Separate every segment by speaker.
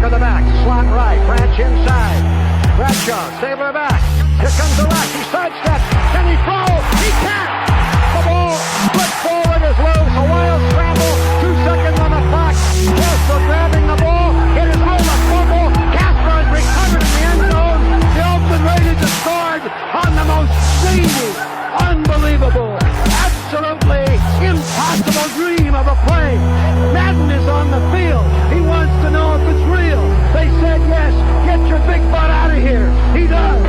Speaker 1: Back of the back, slot right, Branch inside. Bradshaw, Stabler back. Here comes the left, he sidesteps. Can he throw? He can! The ball flipped forward is loose. A wild scramble. 2 seconds on the clock. Casper grabbing the ball. It is all a fumble. Casper has recovered in the end zone. The Oakland Raiders have scored on the most zany, unbelievable, absolutely impossible dream of a play. Madden is on the field. He wants to know if it's real. They said yes. Get your big butt out of here. He does.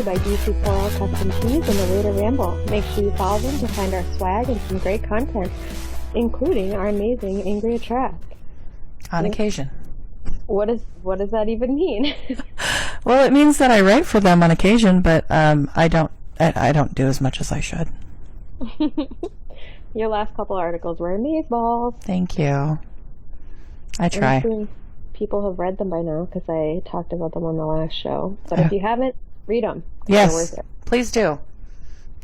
Speaker 2: By DC Coral Custom Tees and the Raider Ramble. Make sure you follow them to find our swag and some great content, including our amazing Angria track.
Speaker 3: On occasion.
Speaker 2: What does that even mean?
Speaker 3: Well, it means that I write for them on occasion, but I don't do as much as I should.
Speaker 2: Your last couple articles were amazeballs.
Speaker 3: Thank you. I try.
Speaker 2: People have read them by now because I talked about them on the last show. But if you haven't, read them.
Speaker 3: Yes, please do.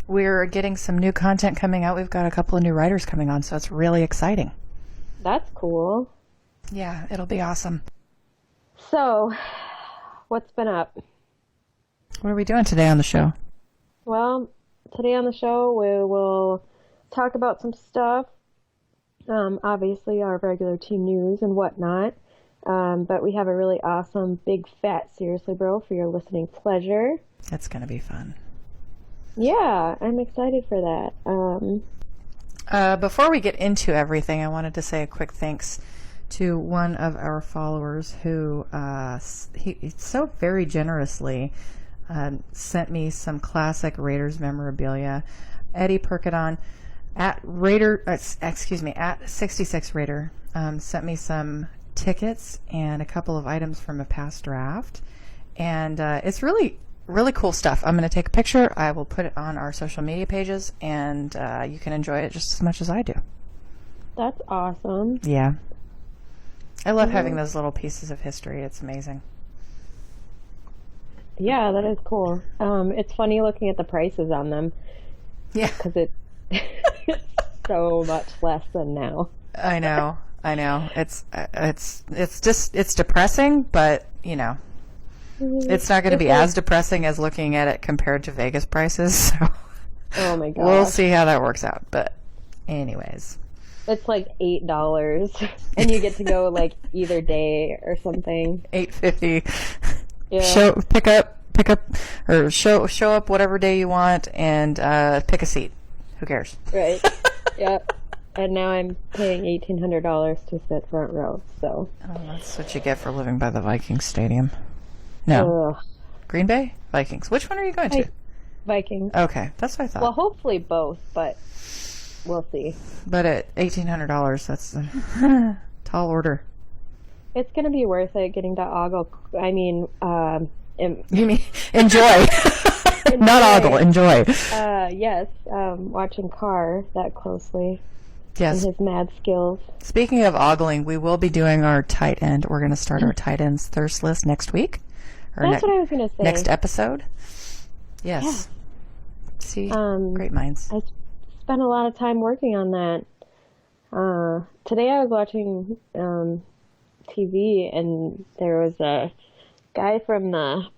Speaker 3: We're getting some new content coming out. We've got a couple of new writers coming on, so it's really exciting.
Speaker 2: That's cool.
Speaker 3: Yeah, it'll be awesome.
Speaker 2: So, what's been up?
Speaker 3: What are we doing today on the show?
Speaker 2: Well, today on the show we will talk about some stuff. Obviously, our regular team news and whatnot. But we have a really awesome, big, fat Seriously Bro for your listening pleasure.
Speaker 3: It's going to be fun.
Speaker 2: Yeah, I'm excited for
Speaker 3: that. Before we get into everything, I wanted to say a quick thanks to one of our followers who he so very generously sent me some classic Raiders memorabilia. Eddie Perkadon at 66 Raider sent me some tickets and a couple of items from a past draft, and it's really cool stuff. I'm going to take a picture. I will put it on our social media pages, and you can enjoy it just as much as I do. That's awesome. Yeah, I love having those little pieces of history. It's amazing.
Speaker 2: Yeah, that is cool. It's funny looking at the prices on them.
Speaker 3: Yeah,
Speaker 2: because it's so much less than now.
Speaker 3: I know. It's depressing, but you know, it's not going to be as depressing as looking at it compared to Vegas prices. So
Speaker 2: oh my god,
Speaker 3: we'll see how that works out. But anyways,
Speaker 2: it's like $8, and you get to go like either day or something.
Speaker 3: $8.50.
Speaker 2: Yeah.
Speaker 3: Pick up, or show up whatever day you want, and pick a seat. Who cares?
Speaker 2: Right. Yep. And now I'm paying $1,800 to sit front row. So.
Speaker 3: Oh, that's what you get for living by the Vikings Stadium. No. Green Bay? Vikings. Which one are you going to?
Speaker 2: Vikings.
Speaker 3: Okay, that's what I thought.
Speaker 2: Well, hopefully both, but we'll see.
Speaker 3: But at $1,800, that's a tall order.
Speaker 2: It's going to be worth it getting to ogle. I mean,
Speaker 3: you mean enjoy. Not ogle, enjoy.
Speaker 2: Yes, watching Carr that closely.
Speaker 3: Yes.
Speaker 2: And his mad skills.
Speaker 3: Speaking of ogling, we will be doing our tight end. We're going to start our tight ends thirst list next week.
Speaker 2: That's what I was going to say.
Speaker 3: Next episode. Yes. Yeah. See, great minds.
Speaker 2: I spent a lot of time working on that. Today I was watching TV, and there was a guy from the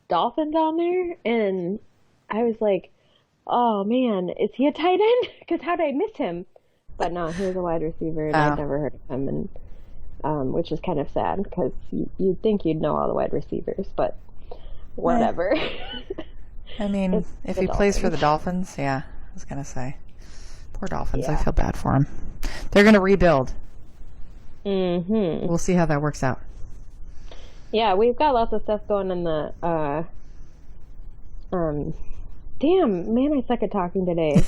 Speaker 2: Dolphins on there, and I was like, oh man, is he a tight end? Because how did I miss him? But no, he was a wide receiver, and I'd never heard of him, and which is kind of sad, because you'd think you'd know all the wide receivers. But whatever.
Speaker 3: I mean,
Speaker 2: It's
Speaker 3: if
Speaker 2: the
Speaker 3: he plays for the
Speaker 2: Dolphins.
Speaker 3: Dolphins, yeah, I was going to say. Poor Dolphins. I
Speaker 2: Yeah.
Speaker 3: feel bad for them. They're going to rebuild.
Speaker 2: Mm-hmm.
Speaker 3: We'll see how that works out.
Speaker 2: Yeah, we've got lots of stuff going in the, damn, man, I suck at talking today.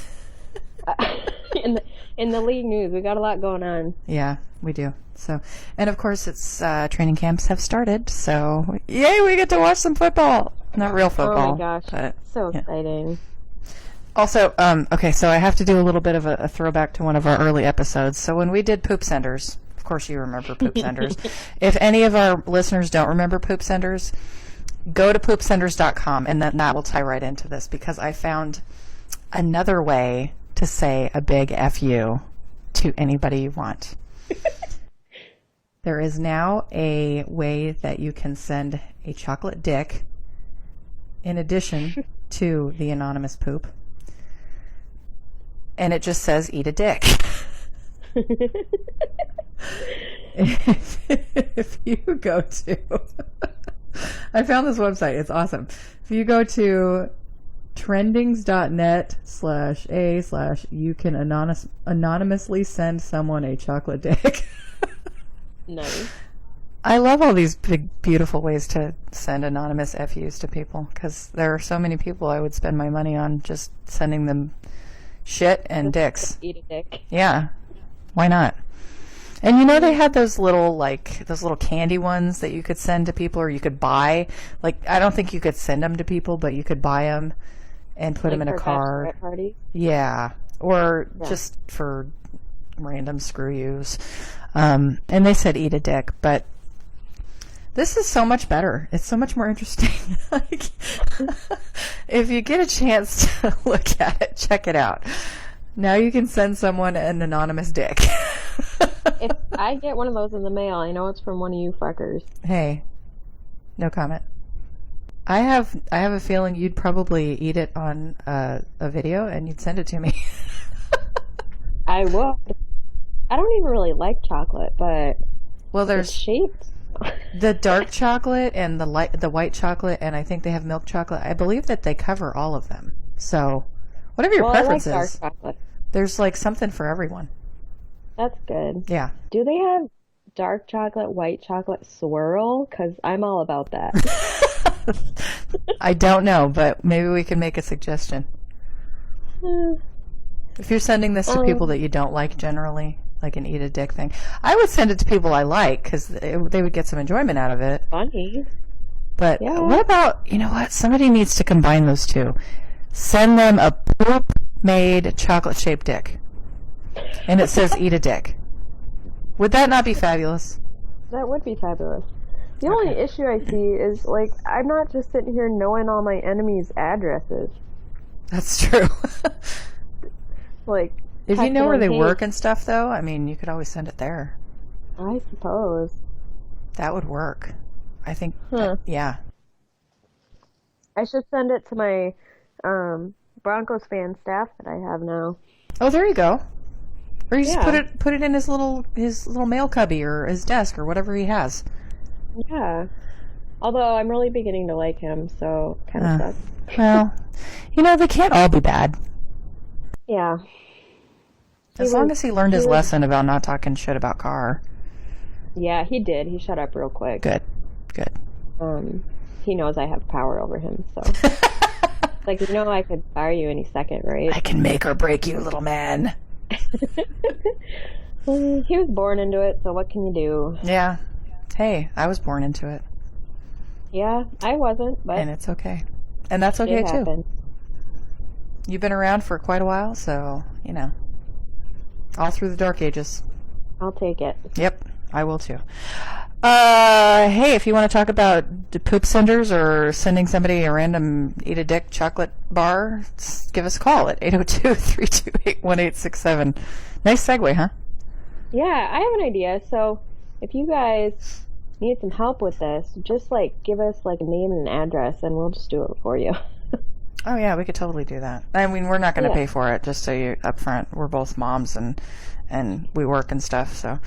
Speaker 2: In the league news, we got a lot going on.
Speaker 3: Yeah, we do. So, and of course, it's training camps have started. So, yay, we get to watch some football. Not real football.
Speaker 2: Oh my gosh,
Speaker 3: but,
Speaker 2: so
Speaker 3: yeah.
Speaker 2: exciting.
Speaker 3: Also, okay, so I have to do a little bit of a throwback to one of our early episodes. So when we did Poop Senders, of course you remember Poop Senders. If any of our listeners don't remember Poop Senders, go to poopsenders.com, and then that will tie right into this, because I found another way to say a big F you to anybody you want. There is now a way that you can send a chocolate dick in addition to the anonymous poop. And it just says, eat a dick. If you go to... I found this website. It's awesome. If you go to trendings.net/a/you can anonymously send someone a chocolate dick.
Speaker 2: Nice.
Speaker 3: I love all these big, beautiful ways to send anonymous FUs to people, because there are so many people I would spend my money on just sending them shit and dicks.
Speaker 2: Eat a dick.
Speaker 3: Yeah. Why not? And you know, they had those little candy ones that you could send to people, or you could buy. Like, I don't think you could send them to people, but you could buy them and put them in a card.
Speaker 2: Bachelorette party?
Speaker 3: Yeah. Or just for random screw yous. And they said eat a dick, but this is so much better. It's so much more interesting. Like, if you get a chance to look at it, check it out. Now you can send someone an anonymous dick.
Speaker 2: If I get one of those in the mail, I know it's from one of you fuckers.
Speaker 3: Hey, no comment. I have a feeling you'd probably eat it on a video and you'd send it to me.
Speaker 2: I would. I don't even really like chocolate, but
Speaker 3: Well,
Speaker 2: it's
Speaker 3: there's
Speaker 2: shaped.
Speaker 3: the dark chocolate and the white chocolate, and I think they have milk chocolate. I believe that they cover all of them. So, whatever your
Speaker 2: Well,
Speaker 3: preference
Speaker 2: I like
Speaker 3: is,
Speaker 2: dark chocolate.
Speaker 3: there's like something for everyone.
Speaker 2: That's good.
Speaker 3: Yeah.
Speaker 2: Do they have dark chocolate, white chocolate swirl? Because I'm all about that.
Speaker 3: I don't know, but maybe we can make a suggestion. If you're sending this to people that you don't like generally, like an eat a dick thing, I would send it to people I like, because they would get some enjoyment out of it.
Speaker 2: Funny.
Speaker 3: But
Speaker 2: Yeah.
Speaker 3: what about, you know what? Somebody needs to combine those two. Send them a poop-made chocolate-shaped dick. And it says eat a dick. Would that not be fabulous?
Speaker 2: That would be fabulous. The only issue I see is, like, I'm not just sitting here knowing all my enemies' addresses.
Speaker 3: That's true.
Speaker 2: Like,
Speaker 3: If you know where they
Speaker 2: texting,
Speaker 3: work and stuff, though, I mean, you could always send it there.
Speaker 2: I suppose.
Speaker 3: That would work. I think,
Speaker 2: Huh.
Speaker 3: yeah.
Speaker 2: I should send it to my Broncos fan staff that I have now.
Speaker 3: Oh, there you go. Or you just
Speaker 2: Yeah.
Speaker 3: put it in his little mail cubby or his desk or whatever he has.
Speaker 2: Yeah. Although I'm really beginning to like him, so kind of sucks.
Speaker 3: Well, you know, they can't all be bad.
Speaker 2: Yeah.
Speaker 3: As long as he learned his lesson about not talking shit about Carr.
Speaker 2: Yeah, he did. He shut up real quick.
Speaker 3: Good.
Speaker 2: He knows I have power over him, so. Like, you know, I could fire you any second, right?
Speaker 3: I can make or break you, little man.
Speaker 2: He was born into it, so what can you do?
Speaker 3: Yeah. Hey, I was born into it.
Speaker 2: Yeah, I wasn't, but
Speaker 3: And it's okay. And that's okay,
Speaker 2: it
Speaker 3: too.
Speaker 2: happened.
Speaker 3: You've been around for quite a while, so, you know. All through the dark ages.
Speaker 2: I'll take it.
Speaker 3: Yep, I will too. Hey, if you want to talk about the poop senders or sending somebody a random eat a dick chocolate bar, give us a call at 802-328-1867. Nice segue, huh?
Speaker 2: Yeah, I have an idea. So, if you guys need some help with this, just, like, give us, like, a name and an address, and we'll just do it for you.
Speaker 3: Oh yeah, we could totally do that. I mean, we're not going to
Speaker 2: Yeah.
Speaker 3: pay for it, just so you're up front. We're both moms and we work and stuff, so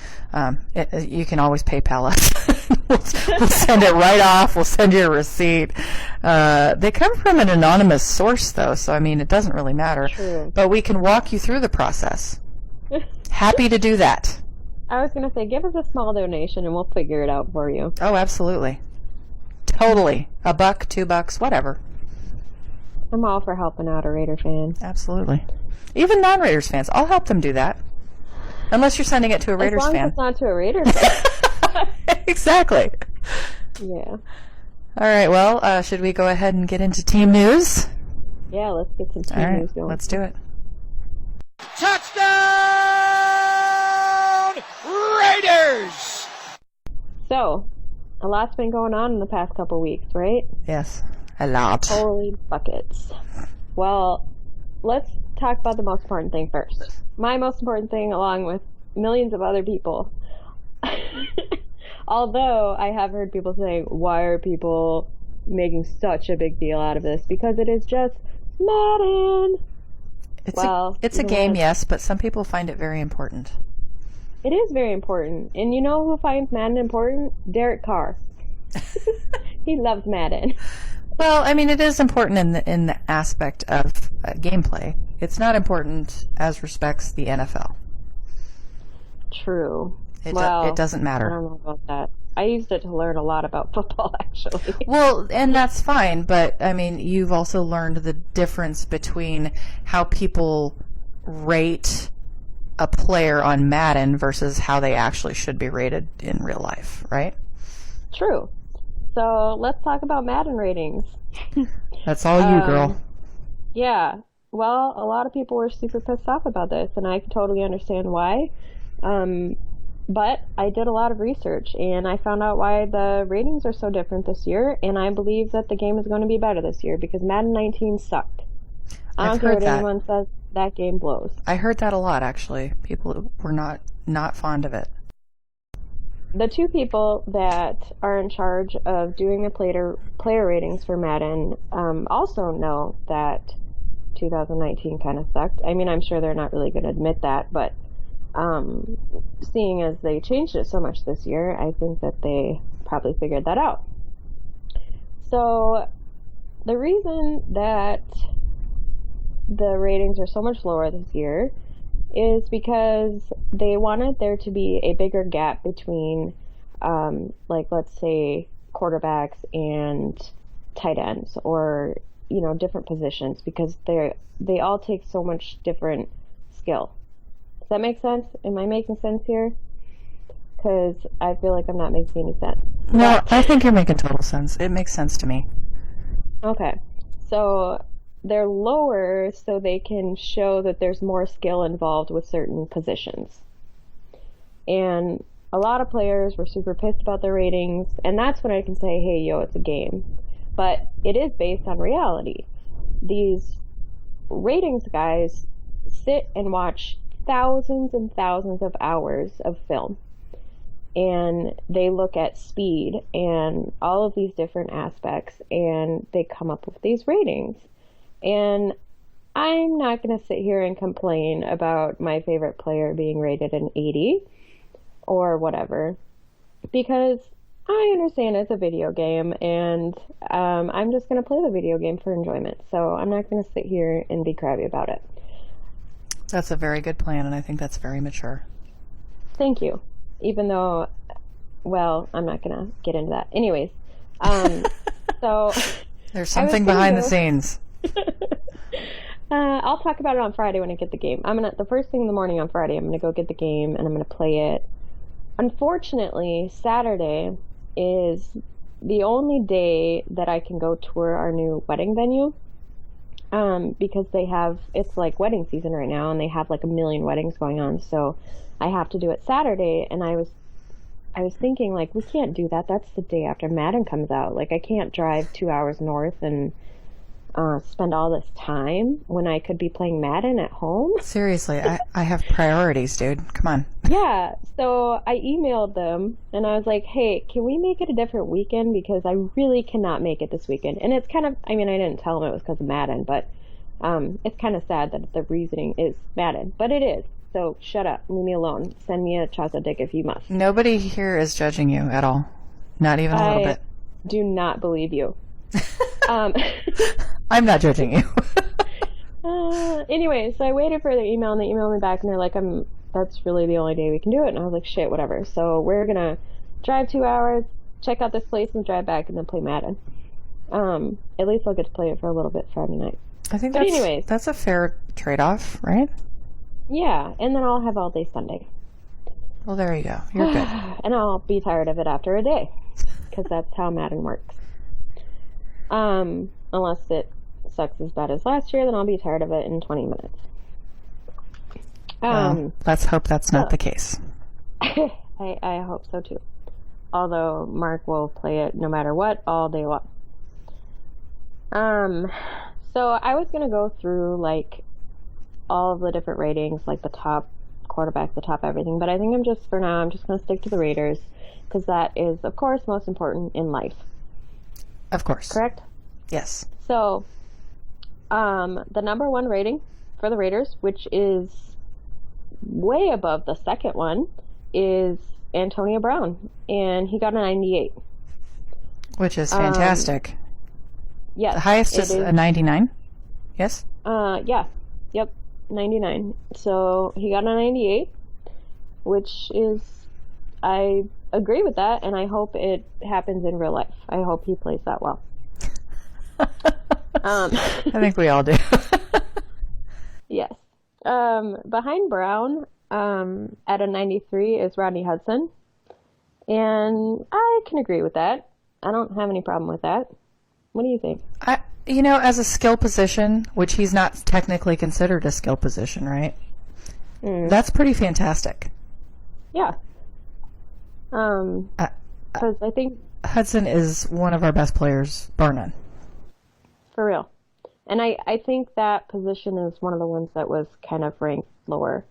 Speaker 3: you can always PayPal us. we'll send it right off. We'll send you a receipt. They come from an anonymous source, though, so, I mean, it doesn't really matter.
Speaker 2: True.
Speaker 3: But we can walk you through the process. Happy to do that.
Speaker 2: I was going to say, give us a small donation and we'll figure it out for you.
Speaker 3: Oh, absolutely. Totally. $1, $2, whatever.
Speaker 2: I'm all for helping out a Raider fan.
Speaker 3: Absolutely. Even non-Raiders fans. I'll help them do that. Unless you're sending it to a Raiders
Speaker 2: as long
Speaker 3: fan.
Speaker 2: As it's not to a Raiders fan.
Speaker 3: Exactly.
Speaker 2: Yeah.
Speaker 3: All right, well, should we go ahead and get into team news?
Speaker 2: Yeah, let's get some team
Speaker 3: All right,
Speaker 2: news going.
Speaker 3: let's do it.
Speaker 1: Touchdown, Raiders!
Speaker 2: So, a lot's been going on in the past couple weeks, right?
Speaker 3: Yes, a lot.
Speaker 2: Holy buckets. Well, let's talk about the most important thing first. My most important thing, along with millions of other people. Although I have heard people saying, why are people making such a big deal out of this? Because it is just Madden.
Speaker 3: It's a game, yes, but some people find it very important.
Speaker 2: It is very important. And you know who finds Madden important? Derek Carr. He loves Madden.
Speaker 3: Well, I mean, it is important in the aspect of gameplay. It's not important as respects the NFL.
Speaker 2: True.
Speaker 3: It
Speaker 2: well,
Speaker 3: doesn't matter.
Speaker 2: I don't know about that. I used it to learn a lot about football, actually.
Speaker 3: Well, and that's fine, but, I mean, you've also learned the difference between how people rate a player on Madden versus how they actually should be rated in real life, right?
Speaker 2: True. So let's talk about Madden ratings.
Speaker 3: That's all you, girl.
Speaker 2: Yeah. Well, a lot of people were super pissed off about this, and I totally understand why. But I did a lot of research, and I found out why the ratings are so different this year, and I believe that the game is going to be better this year, because Madden 19 sucked. I don't care what anyone says, that game blows.
Speaker 3: I heard that a lot, actually. People were not fond of it.
Speaker 2: The two people that are in charge of doing the player ratings for Madden also know that 2019 kind of sucked. I mean, I'm sure they're not really going to admit that, but seeing as they changed it so much this year, I think that they probably figured that out. So the reason that the ratings are so much lower this year is because they wanted there to be a bigger gap between, like, let's say, quarterbacks and tight ends, or, you know, different positions, because they all take so much different skill. Does that make sense? Am I making sense here? Because I feel like I'm not making any sense.
Speaker 3: No, I think you're making total sense. It makes sense to me.
Speaker 2: Okay. So they're lower so they can show that there's more skill involved with certain positions. And a lot of players were super pissed about their ratings, and that's when I can say, hey, yo, it's a game. But it is based on reality. These ratings guys sit and watch thousands and thousands of hours of film. And they look at speed and all of these different aspects, and they come up with these ratings. And I'm not going to sit here and complain about my favorite player being rated an 80 or whatever, because I understand it's a video game, and I'm just going to play the video game for enjoyment. So I'm not going to sit here and be crabby about it.
Speaker 3: That's a very good plan, and I think that's very mature.
Speaker 2: Thank you. Even though, well, I'm not going to get into that. Anyways, so
Speaker 3: there's something behind the scenes.
Speaker 2: I'll talk about it on Friday when I get the game. The first thing in the morning on Friday, I'm gonna go get the game and I'm gonna play it. Unfortunately, Saturday is the only day that I can go tour our new wedding venue. Because it's like wedding season right now, and they have like 1 million weddings going on, so I have to do it Saturday. And I was thinking, like, we can't do that. That's the day after Madden comes out. Like, I can't drive 2 hours north and spend all this time when I could be playing Madden at home.
Speaker 3: Seriously, I have priorities, dude. Come on.
Speaker 2: Yeah, so I emailed them, and I was like, hey, can we make it a different weekend? Because I really cannot make it this weekend. And it's kind of, I mean, I didn't tell them it was because of Madden, but it's kind of sad that the reasoning is Madden. But it is. So shut up. Leave me alone. Send me a chocolate dick if you must.
Speaker 3: Nobody here is judging you at all. Not even a little bit.
Speaker 2: Do not believe you.
Speaker 3: I'm not judging you.
Speaker 2: Anyway, so I waited for their email, and they emailed me back, and they're like, that's really the only day we can do it. And I was like, shit, whatever. So we're going to drive 2 hours, check out this place, and drive back, and then play Madden. At least I'll get to play it for a little bit Friday night.
Speaker 3: I think that's a fair trade-off, right?
Speaker 2: Yeah, and then I'll have all day Sunday.
Speaker 3: Well, there you go. You're good.
Speaker 2: And I'll be tired of it after a day, because that's how Madden works. Unless it sucks as bad as last year, then I'll be tired of it in 20 minutes.
Speaker 3: Let's hope that's not the case.
Speaker 2: I hope so too. Although Mark will play it no matter what all day long. So I was gonna go through like all of the different ratings, like the top quarterback, the top everything, but I think I'm just gonna stick to the Raiders, because that is, of course, most important in life.
Speaker 3: Of course.
Speaker 2: Correct?
Speaker 3: Yes.
Speaker 2: So, the number one rating for the Raiders, which is way above the second one, is Antonio Brown, and he got a 98.
Speaker 3: Which is fantastic.
Speaker 2: Yes.
Speaker 3: The highest is a 99? Yes?
Speaker 2: Yeah. Yep. 99. So he got a 98, which is, I agree with that, and I hope it happens in real life. I hope he plays that well.
Speaker 3: I think we all do.
Speaker 2: Yes. Behind Brown, at a 93 is Rodney Hudson, and I can agree with that. I don't have any problem with that. What do you think?
Speaker 3: As a skill position, which he's not technically considered a skill position, right? That's pretty fantastic.
Speaker 2: Yeah. Because I think
Speaker 3: Hudson is one of our best players, bar none.
Speaker 2: For real. And I think that position is one of the ones that was kind of ranked lower.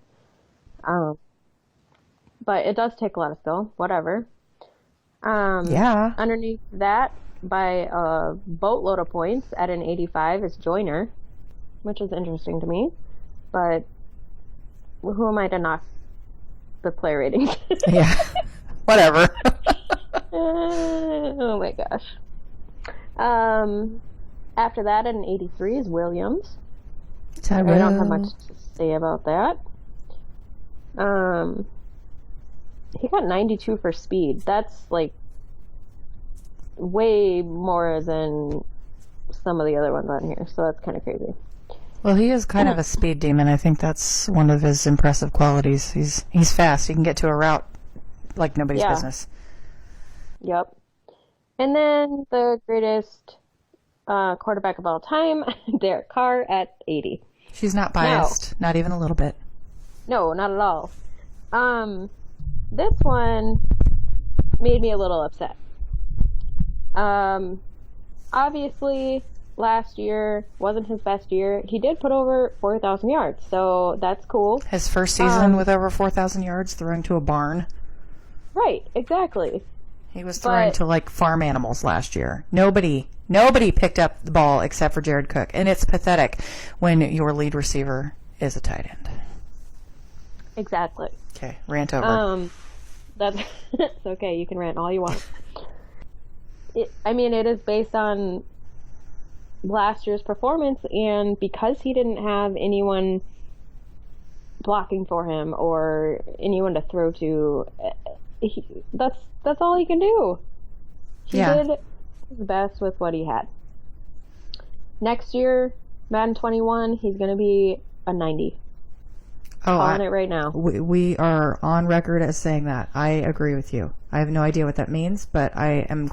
Speaker 2: But it does take a lot of skill, whatever.
Speaker 3: Yeah.
Speaker 2: Underneath that, by a boatload of points at an 85 is Joyner, which is interesting to me. But who am I to knock the player ratings?
Speaker 3: Yeah. Whatever.
Speaker 2: Oh my gosh. After that, at an 83 is Williams. I don't have much to say about that. He got 92 for speed. That's like way more than some of the other ones on here, so that's kind of crazy.
Speaker 3: Well, he is kind of a speed demon. I think that's one of his impressive qualities. He's fast. He can get to a route like nobody's business.
Speaker 2: Yep. And then the greatest quarterback of all time, Derek Carr at 80.
Speaker 3: She's not biased, not even a little bit.
Speaker 2: No, not at all. This one made me a little upset. Obviously, last year wasn't his best year. He did put over 4,000 yards, so that's cool.
Speaker 3: His first season with over 4,000 yards, throwing to a barn.
Speaker 2: Right, exactly.
Speaker 3: He was throwing to like farm animals last year. Nobody picked up the ball except for Jared Cook, and it's pathetic when your lead receiver is a tight end.
Speaker 2: Exactly.
Speaker 3: Okay, rant over.
Speaker 2: That's it's okay. You can rant all you want. It is based on last year's performance, and because he didn't have anyone blocking for him or anyone to throw to, that's all he can do. He did his best with what he had. Next year, Madden 21, he's going to be a 90. Calling it right now.
Speaker 3: We are on record as saying that. I agree with you. I have no idea what that means, but I'm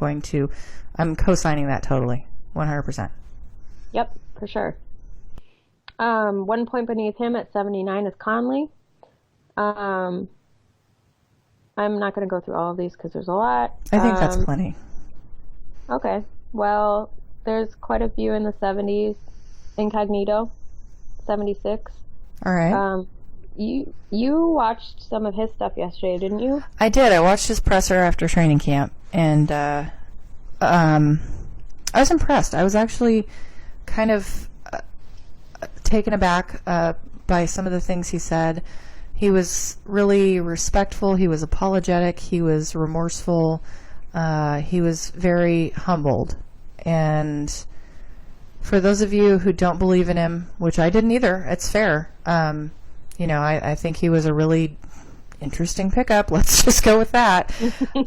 Speaker 3: co-signing that totally. 100%.
Speaker 2: Yep, for sure. 1 point beneath him at 79 is Conley. I'm not going to go through all of these because there's a lot.
Speaker 3: I think that's plenty.
Speaker 2: Okay. Well, there's quite a few in the 70s. Incognito, 76.
Speaker 3: All right.
Speaker 2: You watched some of his stuff yesterday, didn't you?
Speaker 3: I did. I watched his presser after training camp, and I was impressed. I was actually kind of taken aback by some of the things he said. He was really respectful. He was apologetic. He was remorseful. He was very humbled. And for those of you who don't believe in him, which I didn't either, it's fair. I think he was a really interesting pickup. Let's just go with that.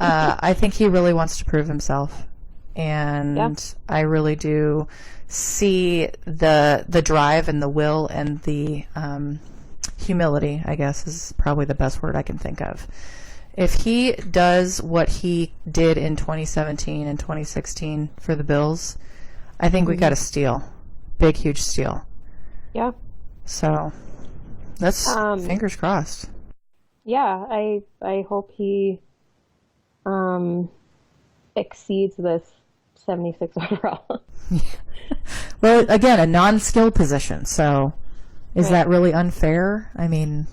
Speaker 3: I think he really wants to prove himself. And I really do see the drive and the will and the humility, I guess, is probably the best word I can think of. If he does what he did in 2017 and 2016 for the Bills, I think we got a steal. Big, huge steal. Yeah. So, that's fingers crossed.
Speaker 2: Yeah, I hope he exceeds this 76 overall.
Speaker 3: Well, again, a non-skill position, so is that really unfair? I mean...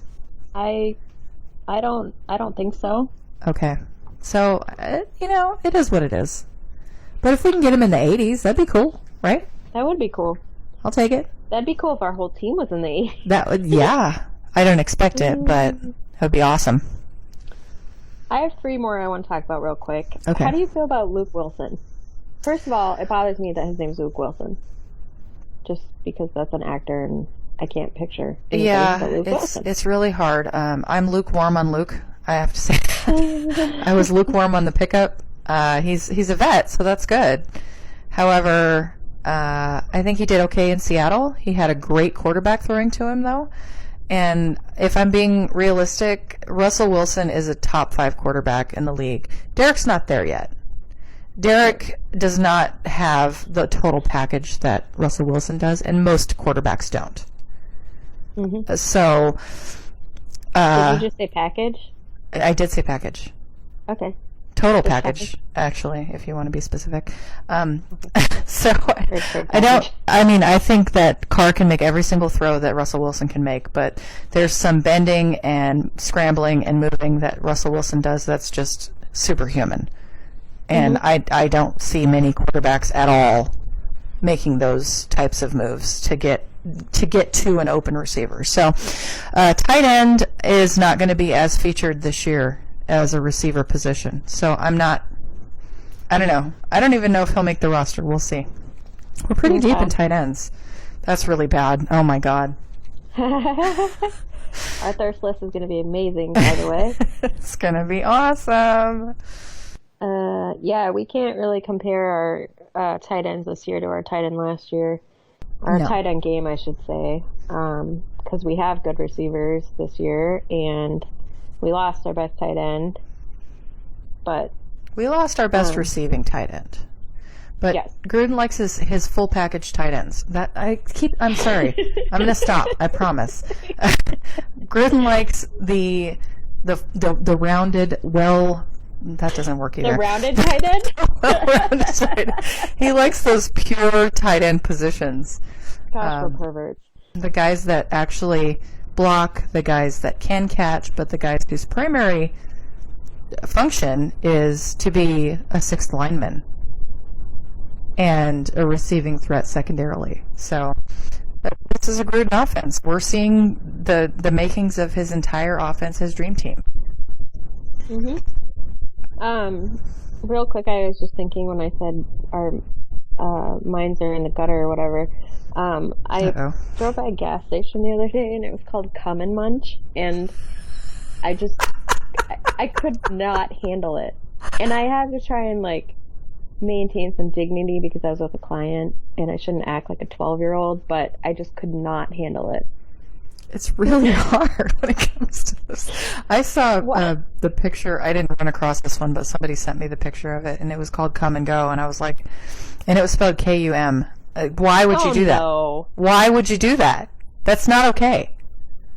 Speaker 3: I don't think so. Okay. So, it is what it is. But if we can get him in the 80s, that'd be cool, right?
Speaker 2: That would be cool.
Speaker 3: I'll take it.
Speaker 2: That'd be cool if our whole team was in the 80s.
Speaker 3: That would, yeah. I don't expect it, but it would be awesome.
Speaker 2: I have 3 more I want to talk about real quick.
Speaker 3: Okay.
Speaker 2: How do you feel about Luke Wilson? First of all, it bothers me that his name's Luke Wilson. Just because that's an actor and I can't picture anything but Luke Wilson. It's really hard.
Speaker 3: I'm lukewarm on Luke, I have to say. I was lukewarm on the pickup. He's a vet, so that's good. However, I think he did okay in Seattle. He had a great quarterback throwing to him, though. And if I'm being realistic, Russell Wilson is a top 5 quarterback in the league. Derek's not there yet. Derek does not have the total package that Russell Wilson does, and most quarterbacks don't. Mm-hmm. So,
Speaker 2: did you just say package?
Speaker 3: I did say package.
Speaker 2: Okay.
Speaker 3: Total package, actually, if you want to be specific. So, I think that Carr can make every single throw that Russell Wilson can make, but there's some bending and scrambling and moving that Russell Wilson does that's just superhuman. And I don't see many quarterbacks at all making those types of moves to get to an open receiver. So, tight end is not going to be as featured this year as a receiver position. So I don't know. I don't even know if he'll make the roster. We'll see. We're pretty deep in tight ends. That's really bad. Oh my God.
Speaker 2: Our thirst list is going to be amazing, by the way.
Speaker 3: It's going to be awesome.
Speaker 2: Yeah, we can't really compare our tight ends this year to our tight end last year. Our tight end game, I should say, because we have good receivers this year, and we lost our best tight end. But
Speaker 3: we lost our best receiving tight end. But Gruden likes his full package tight ends. I'm sorry. I'm going to stop. I promise. Gruden likes the rounded, that doesn't work either.
Speaker 2: The rounded tight end?
Speaker 3: Rounded tight end. He likes those pure tight end positions.
Speaker 2: Gosh, we're perverts.
Speaker 3: The guys that actually block, the guys that can catch, but the guys whose primary function is to be a sixth lineman and a receiving threat secondarily. So this is a Gruden offense. We're seeing the makings of his entire offense, his dream team.
Speaker 2: Mm-hmm. Real quick, I was just thinking when I said our minds are in the gutter or whatever. I drove by a gas station the other day and it was called Come and Munch, and I could not handle it. And I had to try and maintain some dignity because I was with a client and I shouldn't act like a 12-year-old, but I just could not handle it.
Speaker 3: It's really hard when it comes to this. I saw the picture. I didn't run across this one, but somebody sent me the picture of it, and it was called Come and Go, and I was like, and it was spelled K-U-M. Why would you do that? Why would you do that? That's not okay.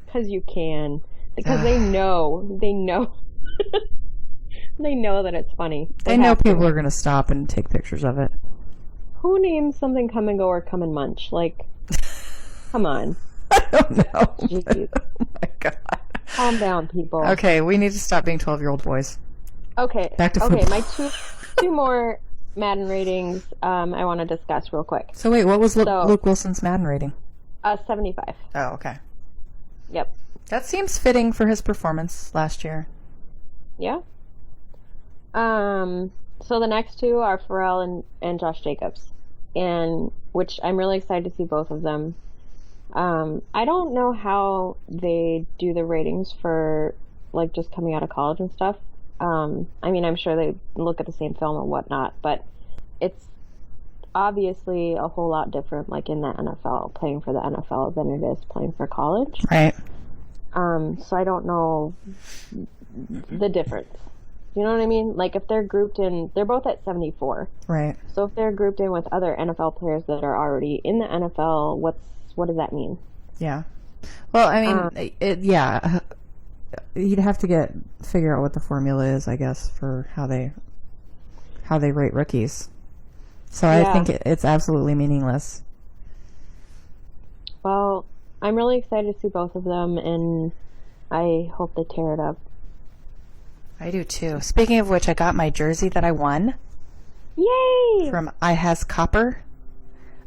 Speaker 2: Because you can. Because they know. They know that it's funny.
Speaker 3: They know people are going to stop and take pictures of it.
Speaker 2: Who names something Come and Go or Come and Munch? Come on.
Speaker 3: I don't know.
Speaker 2: Jeez.
Speaker 3: Oh my God.
Speaker 2: Calm down, people.
Speaker 3: Okay, we need to stop being 12-year-old boys.
Speaker 2: Okay.
Speaker 3: Back to football.
Speaker 2: My two more Madden ratings I want to discuss real quick.
Speaker 3: So wait, what was Luke Wilson's Madden rating?
Speaker 2: 75.
Speaker 3: Oh, okay.
Speaker 2: Yep.
Speaker 3: That seems fitting for his performance last year.
Speaker 2: Yeah. So the next two are Pharrell and Josh Jacobs, and which I'm really excited to see both of them. I don't know how they do the ratings for like just coming out of college and stuff. I mean, I'm sure they look at the same film and whatnot, but it's obviously a whole lot different, like in the NFL, playing for the NFL than it is playing for college.
Speaker 3: Right.
Speaker 2: So I don't know the difference. You know what I mean? Like if they're grouped in, they're both at 74.
Speaker 3: Right.
Speaker 2: So if they're grouped in with other NFL players that are already in the NFL, what does that mean?
Speaker 3: Yeah. Well, I mean, yeah. You'd have to figure out what the formula is, I guess, for how they rate rookies. So I think it's absolutely meaningless.
Speaker 2: Well, I'm really excited to see both of them, and I hope they tear it up.
Speaker 3: I do too. Speaking of which, I got my jersey that I won.
Speaker 2: Yay!
Speaker 3: From I Has Copper.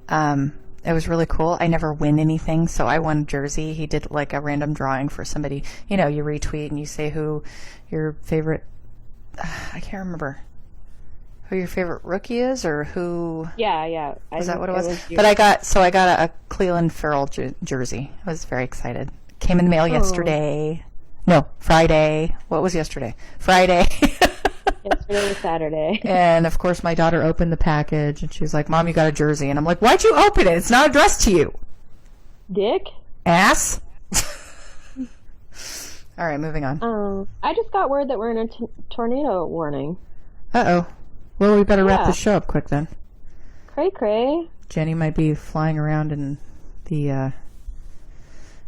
Speaker 3: It was really cool. I never win anything, so I won a jersey. He did like a random drawing for somebody. You know, you retweet and you say who your favorite, I can't remember, who your favorite rookie is or who.
Speaker 2: Yeah.
Speaker 3: Is that what it was? But I got a Cleveland Farrell jersey. I was very excited. Came in the mail yesterday. No, Friday. What was yesterday? Friday.
Speaker 2: Yesterday was Saturday.
Speaker 3: And, of course, my daughter opened the package, and she was like, Mom, you got a jersey. And I'm like, why'd you open it? It's not addressed to you.
Speaker 2: Dick?
Speaker 3: Ass? All right, moving on.
Speaker 2: I just got word that we're in a tornado warning.
Speaker 3: Uh-oh. Well, we better wrap this show up quick, then.
Speaker 2: Cray.
Speaker 3: Jenny might be flying around in the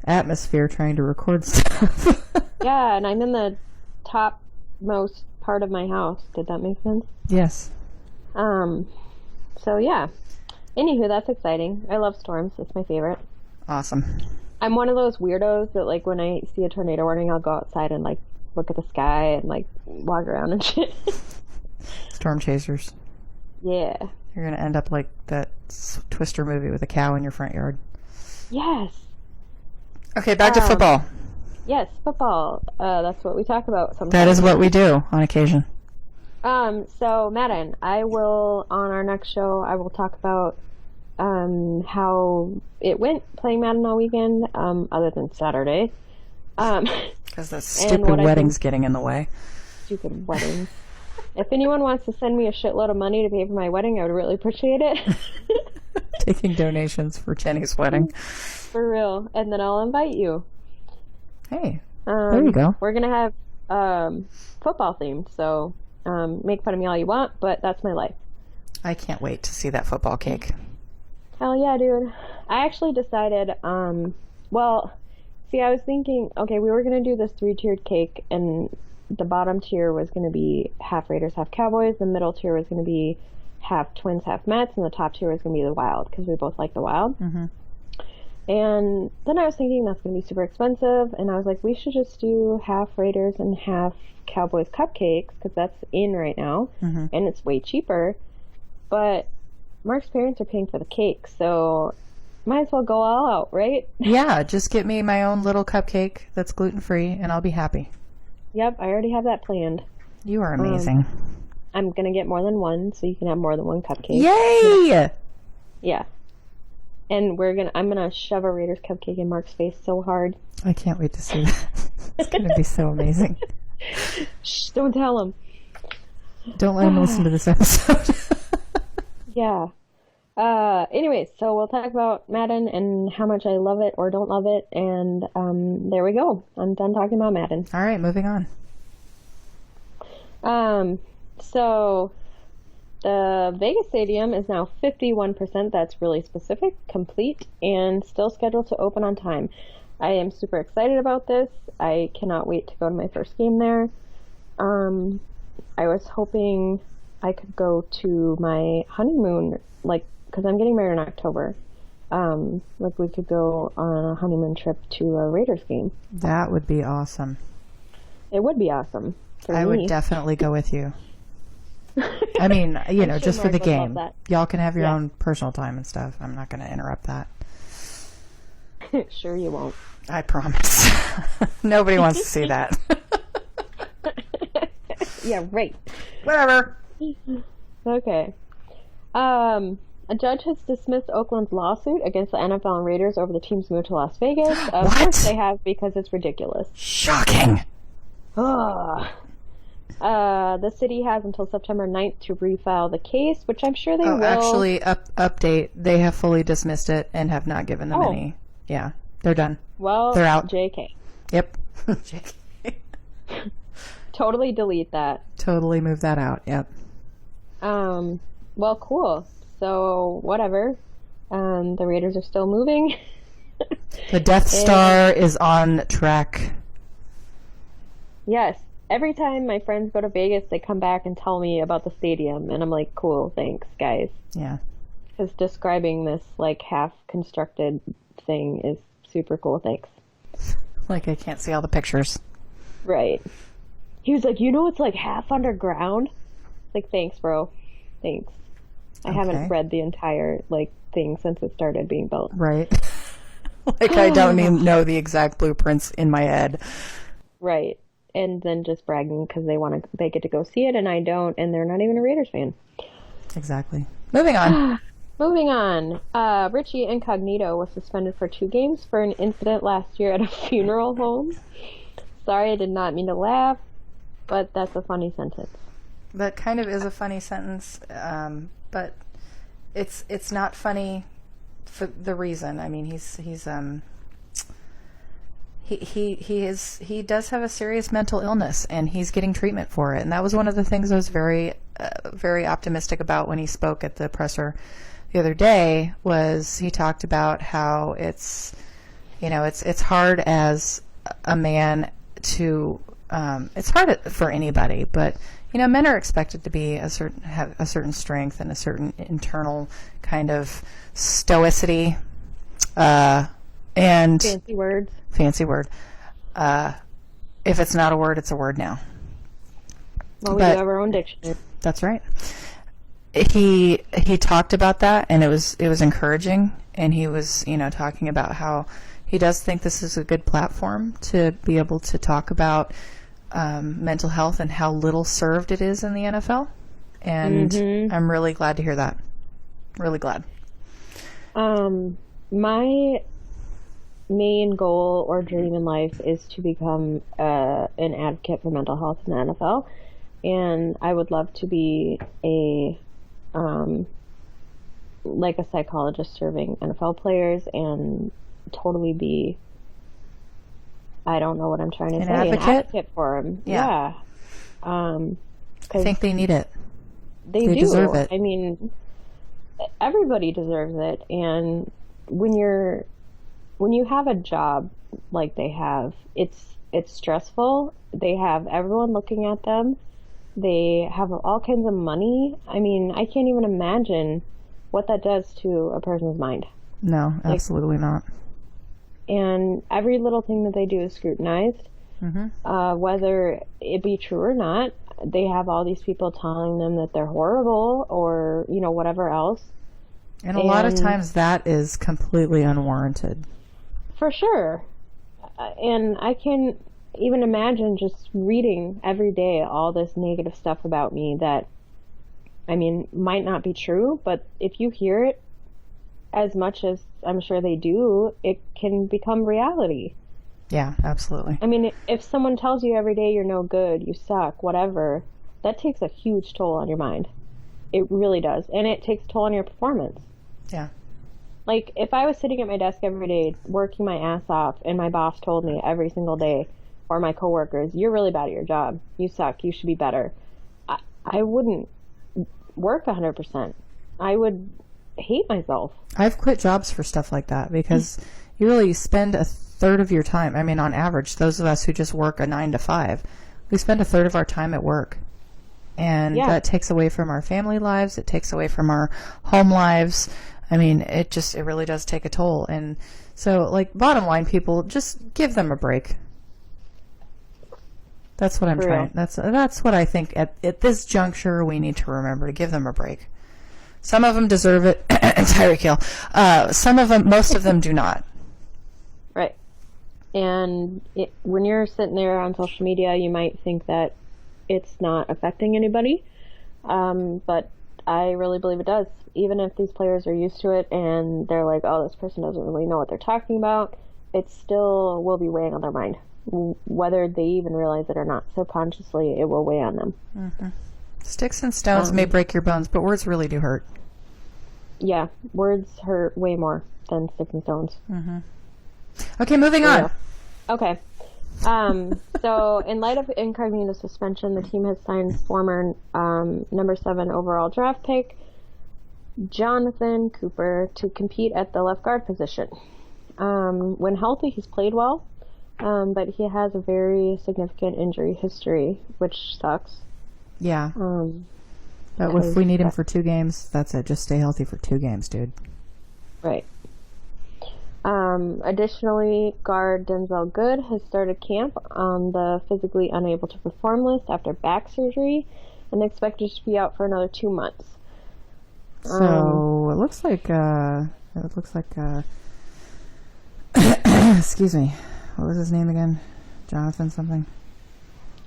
Speaker 3: atmosphere trying to record stuff.
Speaker 2: Yeah, and I'm in the topmost part of my house. Did that make sense?
Speaker 3: Yes.
Speaker 2: So yeah. Anywho, that's exciting. I love storms. It's my favorite.
Speaker 3: Awesome.
Speaker 2: I'm one of those weirdos that like when I see a tornado warning, I'll go outside and like look at the sky and like walk around and shit.
Speaker 3: Storm chasers.
Speaker 2: Yeah.
Speaker 3: You're going to end up like that Twister movie with a cow in your front yard.
Speaker 2: Yes.
Speaker 3: Okay, back to football.
Speaker 2: Yes, football. That's what we talk about sometimes.
Speaker 3: That is what we do on occasion.
Speaker 2: So Madden, on our next show, I will talk about how it went playing Madden all weekend, other than Saturday.
Speaker 3: Because the stupid wedding's getting in the way.
Speaker 2: Stupid weddings. If anyone wants to send me a shitload of money to pay for my wedding, I would really appreciate it.
Speaker 3: Taking donations for Jenny's wedding.
Speaker 2: For real. And then I'll invite you.
Speaker 3: Hey, there you go.
Speaker 2: We're going to have football themed, so make fun of me all you want, but that's my life.
Speaker 3: I can't wait to see that football cake.
Speaker 2: Hell yeah, dude. I actually decided, I was thinking, okay, we were going to do this 3-tiered cake, and the bottom tier was going to be half Raiders, half Cowboys. The middle tier was going to be half Twins, half Mets, and the top tier was going to be the Wild, because we both like the Wild.
Speaker 3: Mm-hmm.
Speaker 2: And then I was thinking that's going to be super expensive, and I was like, we should just do half Raiders and half Cowboys cupcakes, because that's in right now, and it's way cheaper. But Mark's parents are paying for the cake, so might as well go all out, right?
Speaker 3: Yeah, just get me my own little cupcake that's gluten-free, and I'll be happy.
Speaker 2: Yep, I already have that planned.
Speaker 3: You are amazing.
Speaker 2: I'm going to get more than one, so you can have more than one cupcake.
Speaker 3: Yay!
Speaker 2: Yeah. And I'm gonna shove a Raiders cupcake in Mark's face so hard.
Speaker 3: I can't wait to see that. It's gonna be so amazing.
Speaker 2: Shh, don't tell him.
Speaker 3: Don't let him listen to this episode.
Speaker 2: Yeah. Anyways, so we'll talk about Madden and how much I love it or don't love it, and there we go. I'm done talking about Madden.
Speaker 3: All right, moving on.
Speaker 2: So the Vegas Stadium is now 51%. That's really specific, complete, and still scheduled to open on time. I am super excited about this. I cannot wait to go to my first game there. I was hoping I could go to my honeymoon, because I'm getting married in October. We could go on a honeymoon trip to a Raiders game.
Speaker 3: That would be awesome.
Speaker 2: It would be awesome.
Speaker 3: I would definitely go with you. I mean,
Speaker 2: sure
Speaker 3: just for
Speaker 2: Mark
Speaker 3: the
Speaker 2: would
Speaker 3: game.
Speaker 2: love that.
Speaker 3: Y'all can have your own personal time and stuff. I'm not going to interrupt that.
Speaker 2: Sure you won't.
Speaker 3: I promise. Nobody wants to see that.
Speaker 2: Yeah, right.
Speaker 3: Whatever.
Speaker 2: Okay. A judge has dismissed Oakland's lawsuit against the NFL and Raiders over the team's move to Las Vegas. Of course they have, because it's ridiculous.
Speaker 3: Shocking.
Speaker 2: Ugh. The city has until September 9th to refile the case, which I'm sure they will.
Speaker 3: Actually, update. They have fully dismissed it and have not given them any. Yeah, they're done.
Speaker 2: Well,
Speaker 3: they're out.
Speaker 2: JK.
Speaker 3: Yep. JK.
Speaker 2: Totally delete that.
Speaker 3: Totally move that out. Yep.
Speaker 2: Well, cool. So, whatever. The Raiders are still moving.
Speaker 3: The Death Star is on track.
Speaker 2: Yes. Every time my friends go to Vegas, they come back and tell me about the stadium, and I'm like, cool, thanks, guys.
Speaker 3: Yeah.
Speaker 2: Because describing this, like, half-constructed thing is super cool, thanks.
Speaker 3: Like, I can't see all the pictures.
Speaker 2: Right. He was like, it's like half underground? Like, thanks, bro. Thanks. I haven't read the entire, like, thing since it started being built.
Speaker 3: Right. Like, I don't even know the exact blueprints in my head.
Speaker 2: Right. And then just bragging because they get to go see it, and I don't, and they're not even a Raiders fan.
Speaker 3: Exactly. Moving on.
Speaker 2: Moving on. Richie Incognito was suspended for 2 games for an incident last year at a funeral home. Sorry, I did not mean to laugh, but that's a funny sentence.
Speaker 3: That kind of is a funny sentence, but it's not funny for the reason. I mean, he does have a serious mental illness, and he's getting treatment for it. And that was one of the things I was very optimistic about when he spoke at the presser the other day. Was he talked about how it's hard as a man to it's hard for anybody, but men are expected to be have a certain strength and a certain internal kind of stoicity, and
Speaker 2: Fancy words.
Speaker 3: Fancy word. If it's not a word, it's a word now.
Speaker 2: Well, we do have our own dictionary.
Speaker 3: That's right. He talked about that, and it was encouraging, and he was talking about how he does think this is a good platform to be able to talk about mental health and how little served it is in the NFL. And I'm really glad to hear that. Really glad.
Speaker 2: My main goal or dream in life is to become an advocate for mental health in the NFL, and I would love to be a psychologist serving NFL players and totally be, I don't know what I'm trying to say,
Speaker 3: advocate?
Speaker 2: an advocate for them.
Speaker 3: Yeah. I think they need it.
Speaker 2: They do.
Speaker 3: Deserve it.
Speaker 2: I mean, everybody deserves it, and when you have a job like they have, it's stressful. They have everyone looking at them. They have all kinds of money. I mean, I can't even imagine what that does to a person's mind.
Speaker 3: No, absolutely not.
Speaker 2: And every little thing that they do is scrutinized. Whether it be true or not, they have all these people telling them that they're horrible or, whatever else.
Speaker 3: And a lot of times that is completely unwarranted. For
Speaker 2: sure. And I can even imagine just reading every day all this negative stuff about me that, might not be true, but if you hear it as much as I'm sure they do, it can become reality.
Speaker 3: Yeah, absolutely.
Speaker 2: If someone tells you every day you're no good, you suck, whatever, that takes a huge toll on your mind. It really does. And it takes a toll on your performance.
Speaker 3: Yeah.
Speaker 2: Like, if I was sitting at my desk every day working my ass off and my boss told me every single day, or my coworkers, you're really bad at your job, you suck, you should be better, I wouldn't work 100%. I would hate myself.
Speaker 3: I've quit jobs for stuff like that because you really spend a third of your time. On average, those of us who just work a 9 to 5, we spend a third of our time at work. And that takes away from our family lives. It takes away from our home lives. It really does take a toll. And so, bottom line, people, just give them a break. That's what I'm trying. That's what I think at this juncture we need to remember, to give them a break. Some of them deserve it. Tyreek Hill. Most of them do not.
Speaker 2: Right. And when you're sitting there on social media, you might think that it's not affecting anybody. But I really believe it does. Even if these players are used to it and they're like, oh, this person doesn't really know what they're talking about, it still will be weighing on their mind. Whether they even realize it or not, subconsciously, it will weigh on them.
Speaker 3: Mm-hmm. Sticks and stones may break your bones, but words really do hurt.
Speaker 2: Yeah, words hurt way more than sticks and stones.
Speaker 3: Mm-hmm. Okay, moving on.
Speaker 2: Okay. So, in light of Incognito's suspension, the team has signed former number 7 overall draft pick Jonathan Cooper to compete at the left guard position. When healthy, he's played well, but he has a very significant injury history, which sucks.
Speaker 3: Yeah. But if we need him for 2 games, that's it. Just stay healthy for 2 games, dude.
Speaker 2: Right. Additionally, guard Denzel Good has started camp on the physically unable to perform list after back surgery and expected to be out for another 2 months.
Speaker 3: So it looks like excuse me, what was his name again? Jonathan something?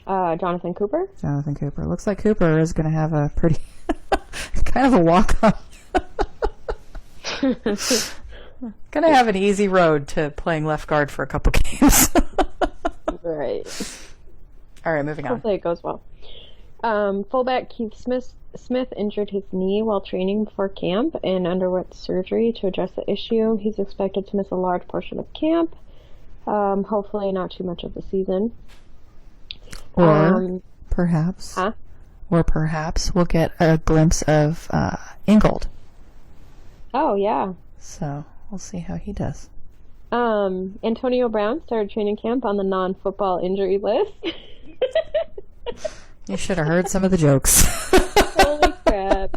Speaker 2: Jonathan Cooper?
Speaker 3: Jonathan Cooper. Looks like Cooper is going to have a pretty kind of a walk-on. Going to have an easy road to playing left guard for a couple games.
Speaker 2: Right.
Speaker 3: All right, moving on.
Speaker 2: Hopefully it goes well. Fullback Keith Smith injured his knee while training before camp and underwent surgery to address the issue. He's expected to miss a large portion of camp. Hopefully not too much of the season.
Speaker 3: Or perhaps we'll get a glimpse of Ingold.
Speaker 2: Oh, yeah.
Speaker 3: So we'll see how he does.
Speaker 2: Antonio Brown started training camp on the non-football injury list.
Speaker 3: You should have heard some of the jokes.
Speaker 2: Holy crap.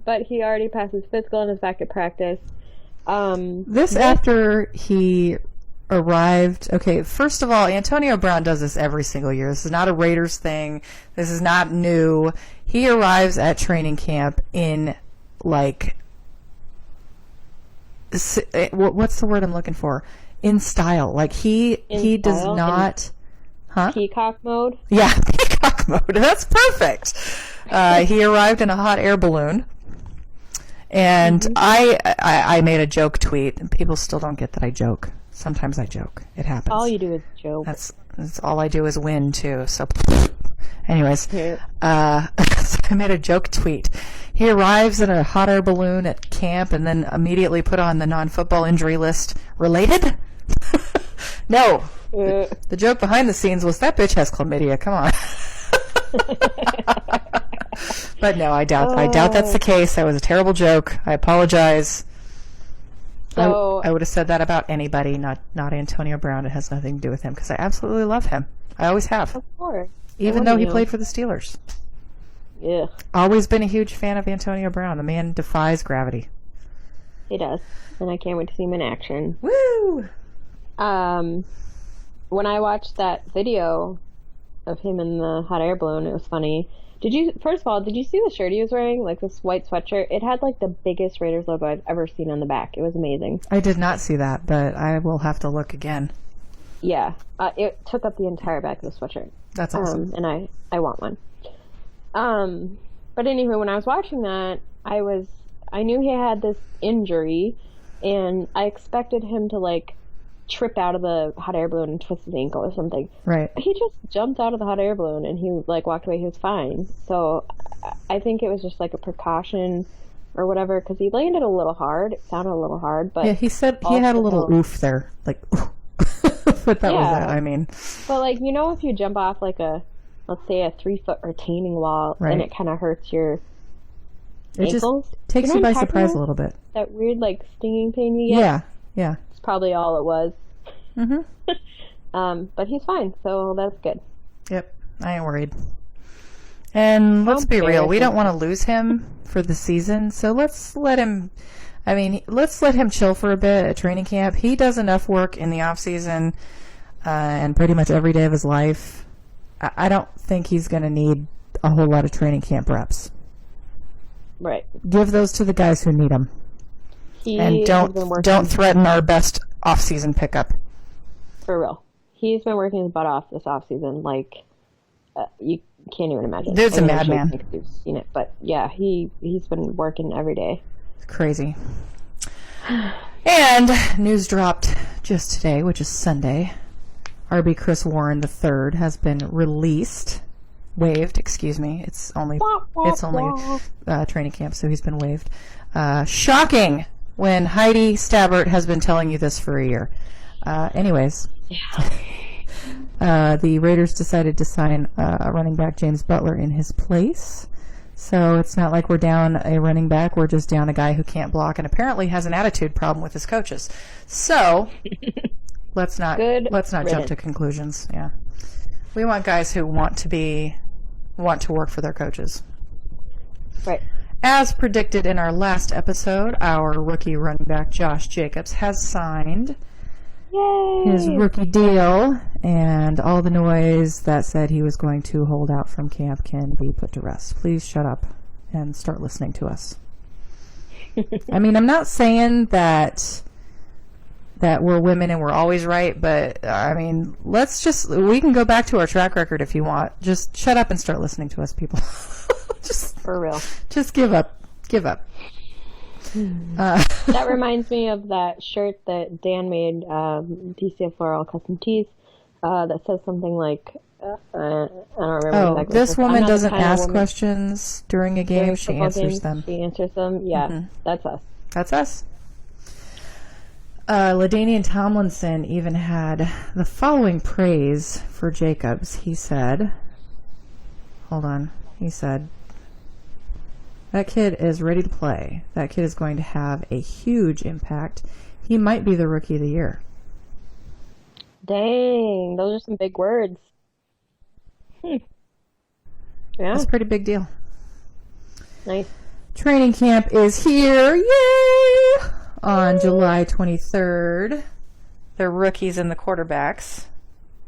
Speaker 2: But he already passed his physical and is back at practice.
Speaker 3: After he arrived. Okay, first of all, Antonio Brown does this every single year. This is not a Raiders thing. This is not new. He arrives at training camp in, like, what's the word I'm looking for? In style. Like, he does not... Huh?
Speaker 2: Peacock mode?
Speaker 3: Yeah, peacock mode. That's perfect. He arrived in a hot air balloon. And I made a joke tweet, and people still don't get that I joke. Sometimes I joke. It happens.
Speaker 2: All you do is joke.
Speaker 3: That's all I do is win, too. So, anyways,
Speaker 2: Yeah.
Speaker 3: so I made a joke tweet. He arrives in a hot air balloon at camp and then immediately put on the non-football injury list. Related? No. The joke behind the scenes was that bitch has chlamydia. Come on. But no, I doubt that's the case. That was a terrible joke. I apologize.
Speaker 2: So,
Speaker 3: I would have said that about anybody, not Antonio Brown. It has nothing to do with him because I absolutely love him. I always have.
Speaker 2: of course.
Speaker 3: Even though he played for the Steelers.
Speaker 2: Yeah,
Speaker 3: Always been a huge fan of Antonio Brown. The man defies gravity.
Speaker 2: he does. And I can't wait to see him in action.
Speaker 3: Woo!
Speaker 2: When I watched that video of him in the hot air balloon, it was funny. First of all, did you see the shirt he was wearing? Like this white sweatshirt? It had like the biggest Raiders logo I've ever seen on the back. It was amazing.
Speaker 3: I did not see that, but I will have to look again.
Speaker 2: Yeah. It took up the entire back of the sweatshirt.
Speaker 3: That's awesome.
Speaker 2: And I want one. But anyway, when I was watching that, I knew he had this injury, and I expected him to like trip out of the hot air balloon and twist his ankle or something.
Speaker 3: Right.
Speaker 2: He just jumped out of the hot air balloon and he like walked away. He was fine. So I think it was just like a precaution or whatever, because he landed a little hard. It sounded a little hard, but
Speaker 3: Yeah, he said he had a little oof there. Like, but that was it, I mean.
Speaker 2: But like, you know, if you jump off like let's say a 3-foot retaining wall,
Speaker 3: Right.
Speaker 2: and it kind of hurts your
Speaker 3: It
Speaker 2: ankles.
Speaker 3: just takes
Speaker 2: know
Speaker 3: you
Speaker 2: what
Speaker 3: by
Speaker 2: I'm talking
Speaker 3: surprise a
Speaker 2: about?
Speaker 3: little bit.
Speaker 2: That weird like stinging pain you get.
Speaker 3: Yeah, yeah.
Speaker 2: It's probably all it was.
Speaker 3: Mm-hmm.
Speaker 2: But he's fine, so that's good.
Speaker 3: Yep, I ain't worried. And let's be real, we don't want to lose him for the season, so let's let him chill for a bit at training camp. He does enough work in the off season and pretty much every day of his life. I don't think he's going to need a whole lot of training camp reps.
Speaker 2: Right.
Speaker 3: Give those to the guys who need them. And don't threaten our best off-season pickup.
Speaker 2: For real. He's been working his butt off this off-season. Like, you can't even imagine.
Speaker 3: Dude's a
Speaker 2: I'm
Speaker 3: madman.
Speaker 2: sure you've seen it, but yeah, he's been working every day.
Speaker 3: It's crazy. And news dropped just today, which is Sunday. RB Chris Warren III has been waived, excuse me. It's only training camp, so he's been waived. Shocking when Heidi Stabbert has been telling you this for a year. Anyways, the Raiders decided to sign running back James Butler in his place. So it's not like we're down a running back. We're just down a guy who can't block and apparently has an attitude problem with his coaches. So let's not jump to conclusions. Yeah, we want guys who want to work for their coaches.
Speaker 2: Right.
Speaker 3: As predicted in our last episode, our rookie running back Josh Jacobs has signed his rookie deal, and all the noise that said he was going to hold out from camp can be put to rest. Please shut up and start listening to us. I mean, I'm not saying that we're women and we're always right, but I mean, we can go back to our track record if you want. Just shut up and start listening to us, people. Just
Speaker 2: for real.
Speaker 3: Just give up.
Speaker 2: That reminds me of that shirt that Dan made, DCFR All Custom Tees, that says something like, I don't remember exactly.
Speaker 3: This woman doesn't ask questions during a game. She answers them.
Speaker 2: She answers them. Yeah, That's us.
Speaker 3: That's us. LaDainian Tomlinson even had the following praise for Jacobs. He said, that kid is ready to play. That kid is going to have a huge impact. He might be the rookie of the year.
Speaker 2: Dang, those are some big words. Yeah.
Speaker 3: That's a pretty big deal.
Speaker 2: Nice.
Speaker 3: Training camp is here. Yay! On July 23rd, the rookies and the quarterbacks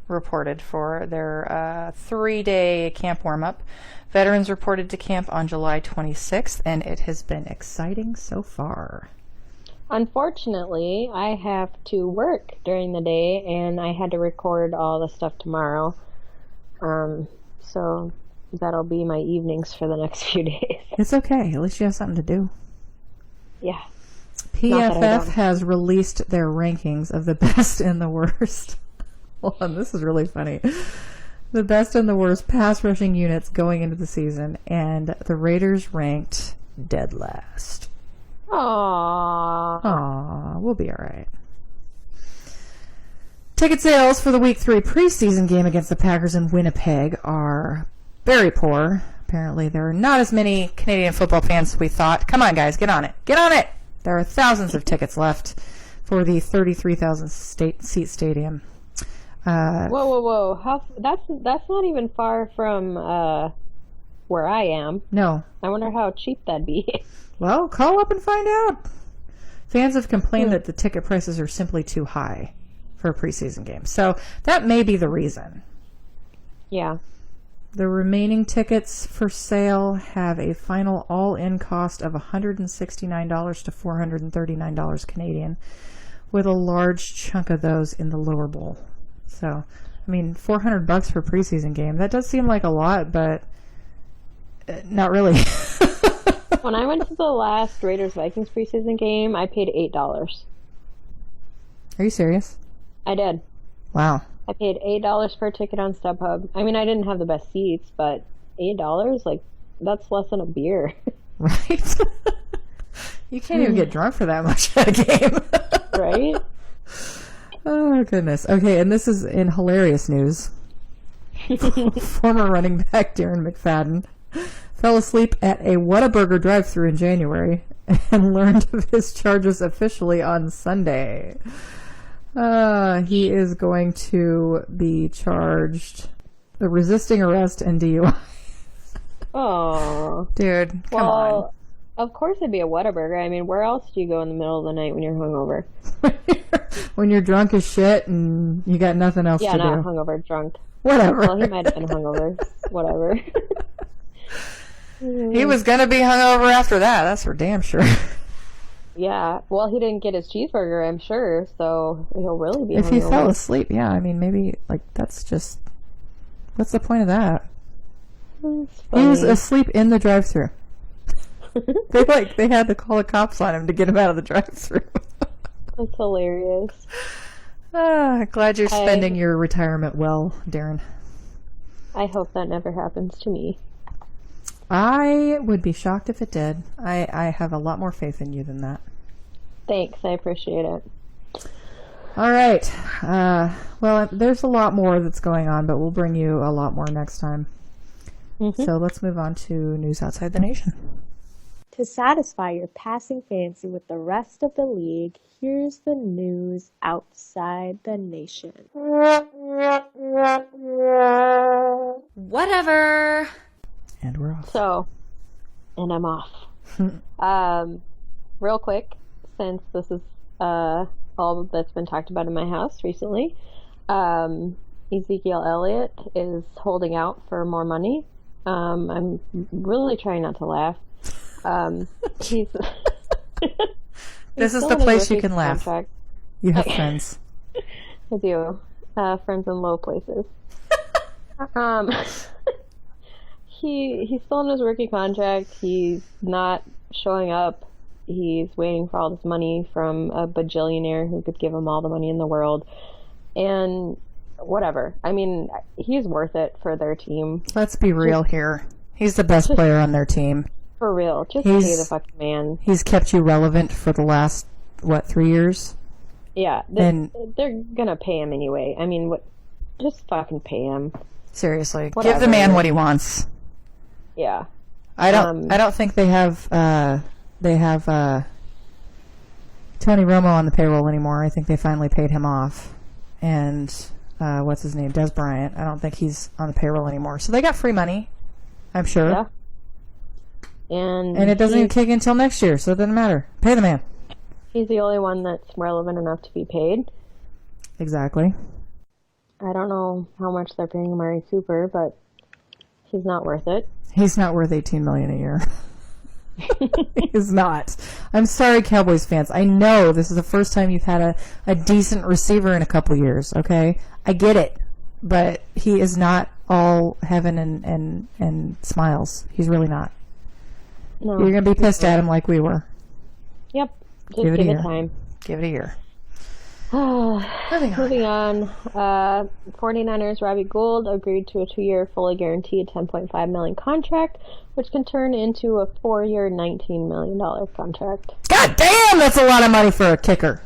Speaker 3: reported for their 3-day camp warm-up. Veterans reported to camp on July 26th, and it has been exciting so far.
Speaker 2: Unfortunately, I have to work during the day, and I had to record all the stuff tomorrow. So that'll be my evenings for the next few days.
Speaker 3: It's okay. At least you have something to do.
Speaker 2: Yeah.
Speaker 3: PFF has released their rankings of the best and the worst. Hold on, this is really funny. The best and the worst pass rushing units going into the season, and the Raiders ranked dead last. Aww, we'll be all right. Ticket sales for the Week 3 preseason game against the Packers in Winnipeg are very poor. Apparently, there are not as many Canadian football fans as we thought. Come on, guys, get on it. Get on it! There are thousands of tickets left for the 33,000 seat stadium.
Speaker 2: Whoa! That's not even far from where I am.
Speaker 3: No.
Speaker 2: I wonder how cheap that'd be.
Speaker 3: Well, call up and find out. Fans have complained that the ticket prices are simply too high for a preseason game. So that may be the reason.
Speaker 2: Yeah.
Speaker 3: The remaining tickets for sale have a final all-in cost of $169 to $439 Canadian, with a large chunk of those in the lower bowl. So, I mean, $400 for a preseason game. That does seem like a lot, but not really.
Speaker 2: When I went to the last Raiders-Vikings preseason game, I paid $8.
Speaker 3: Are you serious?
Speaker 2: I did.
Speaker 3: Wow.
Speaker 2: I paid $8 for a ticket on StubHub. I mean, I didn't have the best seats, but $8, like, that's less than a beer.
Speaker 3: Right? You can't even get drunk for that much at a game.
Speaker 2: Right?
Speaker 3: Oh, goodness. Okay, and this is in hilarious news. Former running back Darren McFadden fell asleep at a Whataburger drive-thru in January and learned of his charges officially on Sunday. He is going to be charged resisting arrest and DUI.
Speaker 2: Oh,
Speaker 3: dude, come on.
Speaker 2: Of course it'd be a Whataburger. I mean, where else do you go in the middle of the night when you're hungover?
Speaker 3: When you're drunk as shit and you got nothing else to do.
Speaker 2: Yeah, not hungover, drunk.
Speaker 3: Whatever.
Speaker 2: Well, he might have been hungover. Whatever.
Speaker 3: He was going to be hungover after that. That's for damn sure.
Speaker 2: Yeah. Well, he didn't get his cheeseburger, I'm sure, so he'll really be hungover.
Speaker 3: If he fell asleep, yeah. I mean, maybe, like, that's just... What's the point of that? He was asleep in the drive-thru. They had to call the cops on him to get him out of the drive-thru.
Speaker 2: That's hilarious.
Speaker 3: Glad you're spending your retirement well, Darren.
Speaker 2: I hope that never happens to me.
Speaker 3: I would be shocked if it did. I have a lot more faith in you than that.
Speaker 2: Thanks, I appreciate it.
Speaker 3: All right. Well, there's a lot more that's going on, but we'll bring you a lot more next time. Mm-hmm. So let's move on to news outside the nation.
Speaker 2: To satisfy your passing fancy with the rest of the league, here's the news outside the nation.
Speaker 3: Whatever. And we're off.
Speaker 2: And I'm off. Real quick, since this is all that's been talked about in my house recently, Ezekiel Elliott is holding out for more money. I'm really trying not to laugh. This
Speaker 3: is the place you can laugh. You have friends.
Speaker 2: I do. Friends in low places. He's still in his rookie contract. He's not showing up. He's waiting for all this money from a bajillionaire who could give him all the money in the world. And whatever. I mean, he's worth it for their team.
Speaker 3: Let's be real here. He's the best player on their team.
Speaker 2: For real. Just pay the fucking man.
Speaker 3: He's kept you relevant for the last, 3 years?
Speaker 2: Yeah. They're gonna pay him anyway. I mean, just fucking pay him.
Speaker 3: Seriously.
Speaker 2: Whatever.
Speaker 3: Give the man what he wants.
Speaker 2: Yeah.
Speaker 3: I don't think they have Tony Romo on the payroll anymore. I think they finally paid him off. And what's his name? Des Bryant. I don't think he's on the payroll anymore. So they got free money, I'm sure.
Speaker 2: Yeah. And
Speaker 3: it doesn't even kick in until next year, so it doesn't matter. Pay the man.
Speaker 2: He's the only one that's relevant enough to be paid. Exactly. I don't know how much they're paying Amari Cooper, but he's not worth it.
Speaker 3: He's not worth $18 million a year. He's not. I'm sorry, Cowboys fans. I know this is the first time you've had a decent receiver in a couple years, okay? I get it. But he is not all heaven and smiles. He's really not. No, you're going to be pissed at him like we were.
Speaker 2: Yep. Just give it time.
Speaker 3: Give it a year.
Speaker 2: Moving on. 49ers Robbie Gould agreed to a 2-year, fully guaranteed $10.5 million contract, which can turn into a 4-year, $19 million contract.
Speaker 3: God damn, that's a lot of money for a kicker.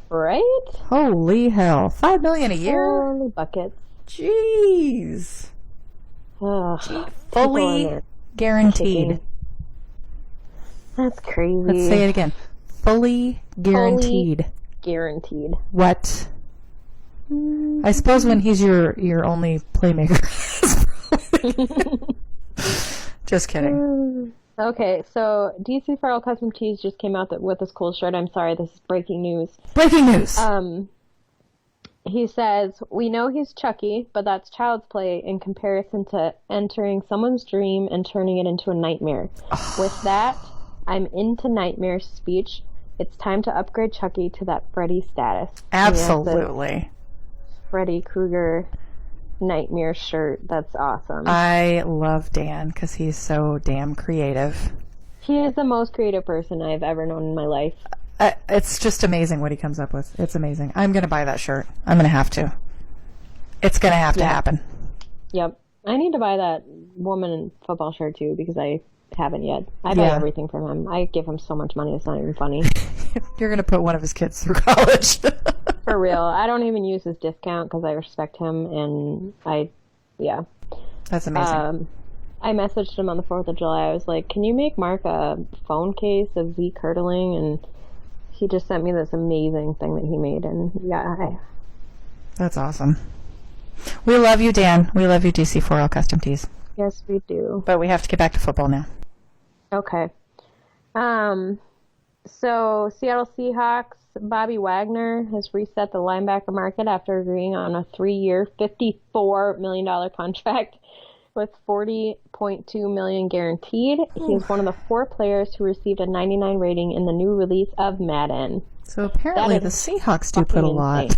Speaker 2: Right?
Speaker 3: Holy hell. $5 million a year?
Speaker 2: Holy buckets.
Speaker 3: Jeez. Fully guaranteed.
Speaker 2: That's crazy.
Speaker 3: Let's say it again. Fully guaranteed.
Speaker 2: Guaranteed.
Speaker 3: What? I suppose when he's your only playmaker. Just kidding.
Speaker 2: Okay, so DC Farrell Custom Tees just came out with this cool shirt. I'm sorry, this is breaking news.
Speaker 3: Breaking news!
Speaker 2: He says, "We know he's Chucky, but that's child's play in comparison to entering someone's dream and turning it into a nightmare. With that, I'm into nightmare speech. It's time to upgrade Chucky to that Freddy status."
Speaker 3: Absolutely.
Speaker 2: Freddy Krueger nightmare shirt. That's awesome.
Speaker 3: I love Dan because he's so damn creative.
Speaker 2: He is the most creative person I've ever known in my life.
Speaker 3: It's just amazing what he comes up with. It's amazing. I'm going to buy that shirt. I'm going to have to. It's going to have to happen.
Speaker 2: Yep. I need to buy that woman in football shirt too because I haven't yet. I buy everything from him. I give him so much money, it's not even funny.
Speaker 3: You're going to put one of his kids through college.
Speaker 2: For real. I don't even use his discount because I respect him, and
Speaker 3: That's amazing.
Speaker 2: I messaged him on the 4th of July. I was like, can you make Mark a phone case of Zeke hurtling? And he just sent me this amazing thing that he made, and
Speaker 3: That's awesome. We love you, Dan. We love you, DC4L Custom Tees.
Speaker 2: Yes, we do.
Speaker 3: But we have to get back to football now.
Speaker 2: Okay. So Seattle Seahawks, Bobby Wagner has reset the linebacker market after agreeing on a 3-year, $54 million contract with $40.2 million guaranteed. He is one of the 4 players who received a 99 rating in the new release of Madden.
Speaker 3: So apparently the Seahawks do put a lot.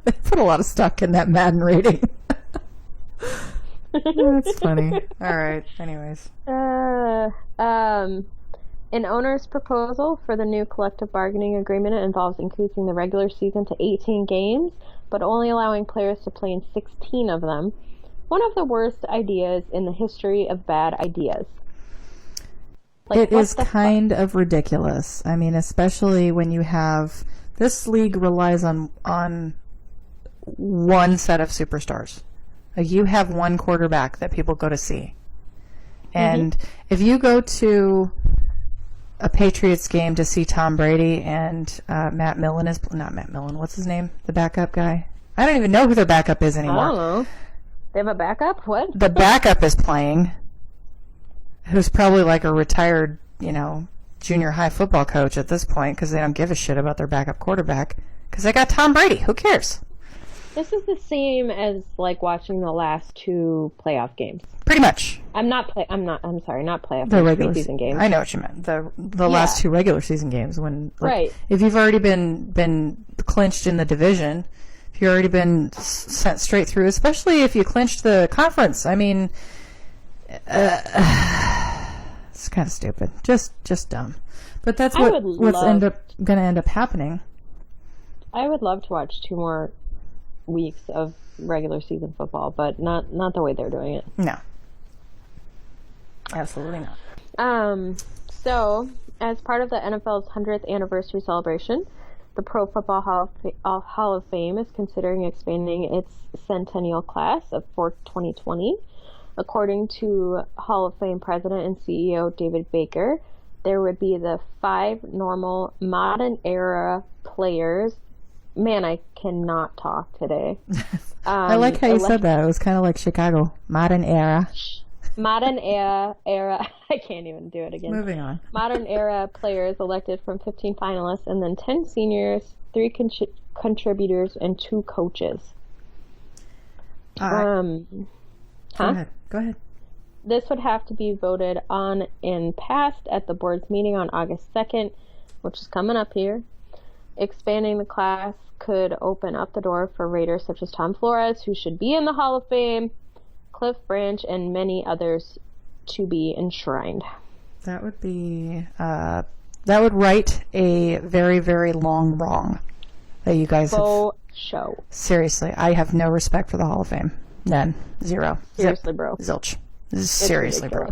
Speaker 3: They put a lot of stock in that Madden rating. That's funny. All right. Anyways.
Speaker 2: An owner's proposal for the new collective bargaining agreement involves increasing the regular season to 18 games, but only allowing players to play in 16 of them. One of the worst ideas in the history of bad ideas.
Speaker 3: It is kind of ridiculous. I mean, especially when you have this league relies on one set of superstars. Like, you have one quarterback that people go to see. And if you go to a Patriots game to see Tom Brady and Matt Millen is not Matt Millen. What's his name? The backup guy. I don't even know who their backup is anymore.
Speaker 2: I don't know. They have a backup? What?
Speaker 3: The backup is playing, who's probably like a retired, junior high football coach at this point because they don't give a shit about their backup quarterback because they got Tom Brady. Who cares?
Speaker 2: This is the same as like watching the last two playoff games.
Speaker 3: Pretty much.
Speaker 2: Not playoff
Speaker 3: The
Speaker 2: games,
Speaker 3: regular
Speaker 2: season games.
Speaker 3: I know what you meant. The last two regular season games when
Speaker 2: right.
Speaker 3: If you've already been clinched in the division, if you've already been sent straight through, especially if you clinched the conference. I mean, it's kind of stupid. Just dumb. But that's what's going to end up happening.
Speaker 2: I would love to watch 2 more weeks of regular season football, but not the way they're doing it.
Speaker 3: No. Absolutely not.
Speaker 2: So, as part of the NFL's 100th anniversary celebration, the Pro Football Hall of Fame is considering expanding its centennial class for 2020. According to Hall of Fame President and CEO David Baker, there would be the 5 normal modern era players. Man, I cannot talk today.
Speaker 3: I like how you said that. It was kind of like Chicago. Modern era.
Speaker 2: Modern era. I can't even do it again.
Speaker 3: Moving on.
Speaker 2: Modern era players elected from 15 finalists, and then 10 seniors, 3 contributors, and 2 coaches.
Speaker 3: Go ahead.
Speaker 2: This would have to be voted on and passed at the board's meeting on August 2nd, which is coming up here. Expanding the class could open up the door for Raiders such as Tom Flores, who should be in the Hall of Fame, Cliff Branch, and many others to be enshrined.
Speaker 3: That would be that would right a very, very long wrong that you guys have.
Speaker 2: Show.
Speaker 3: Seriously, I have no respect for the Hall of Fame. None. Zero.
Speaker 2: Seriously, bro.
Speaker 3: Zilch. Seriously, bro.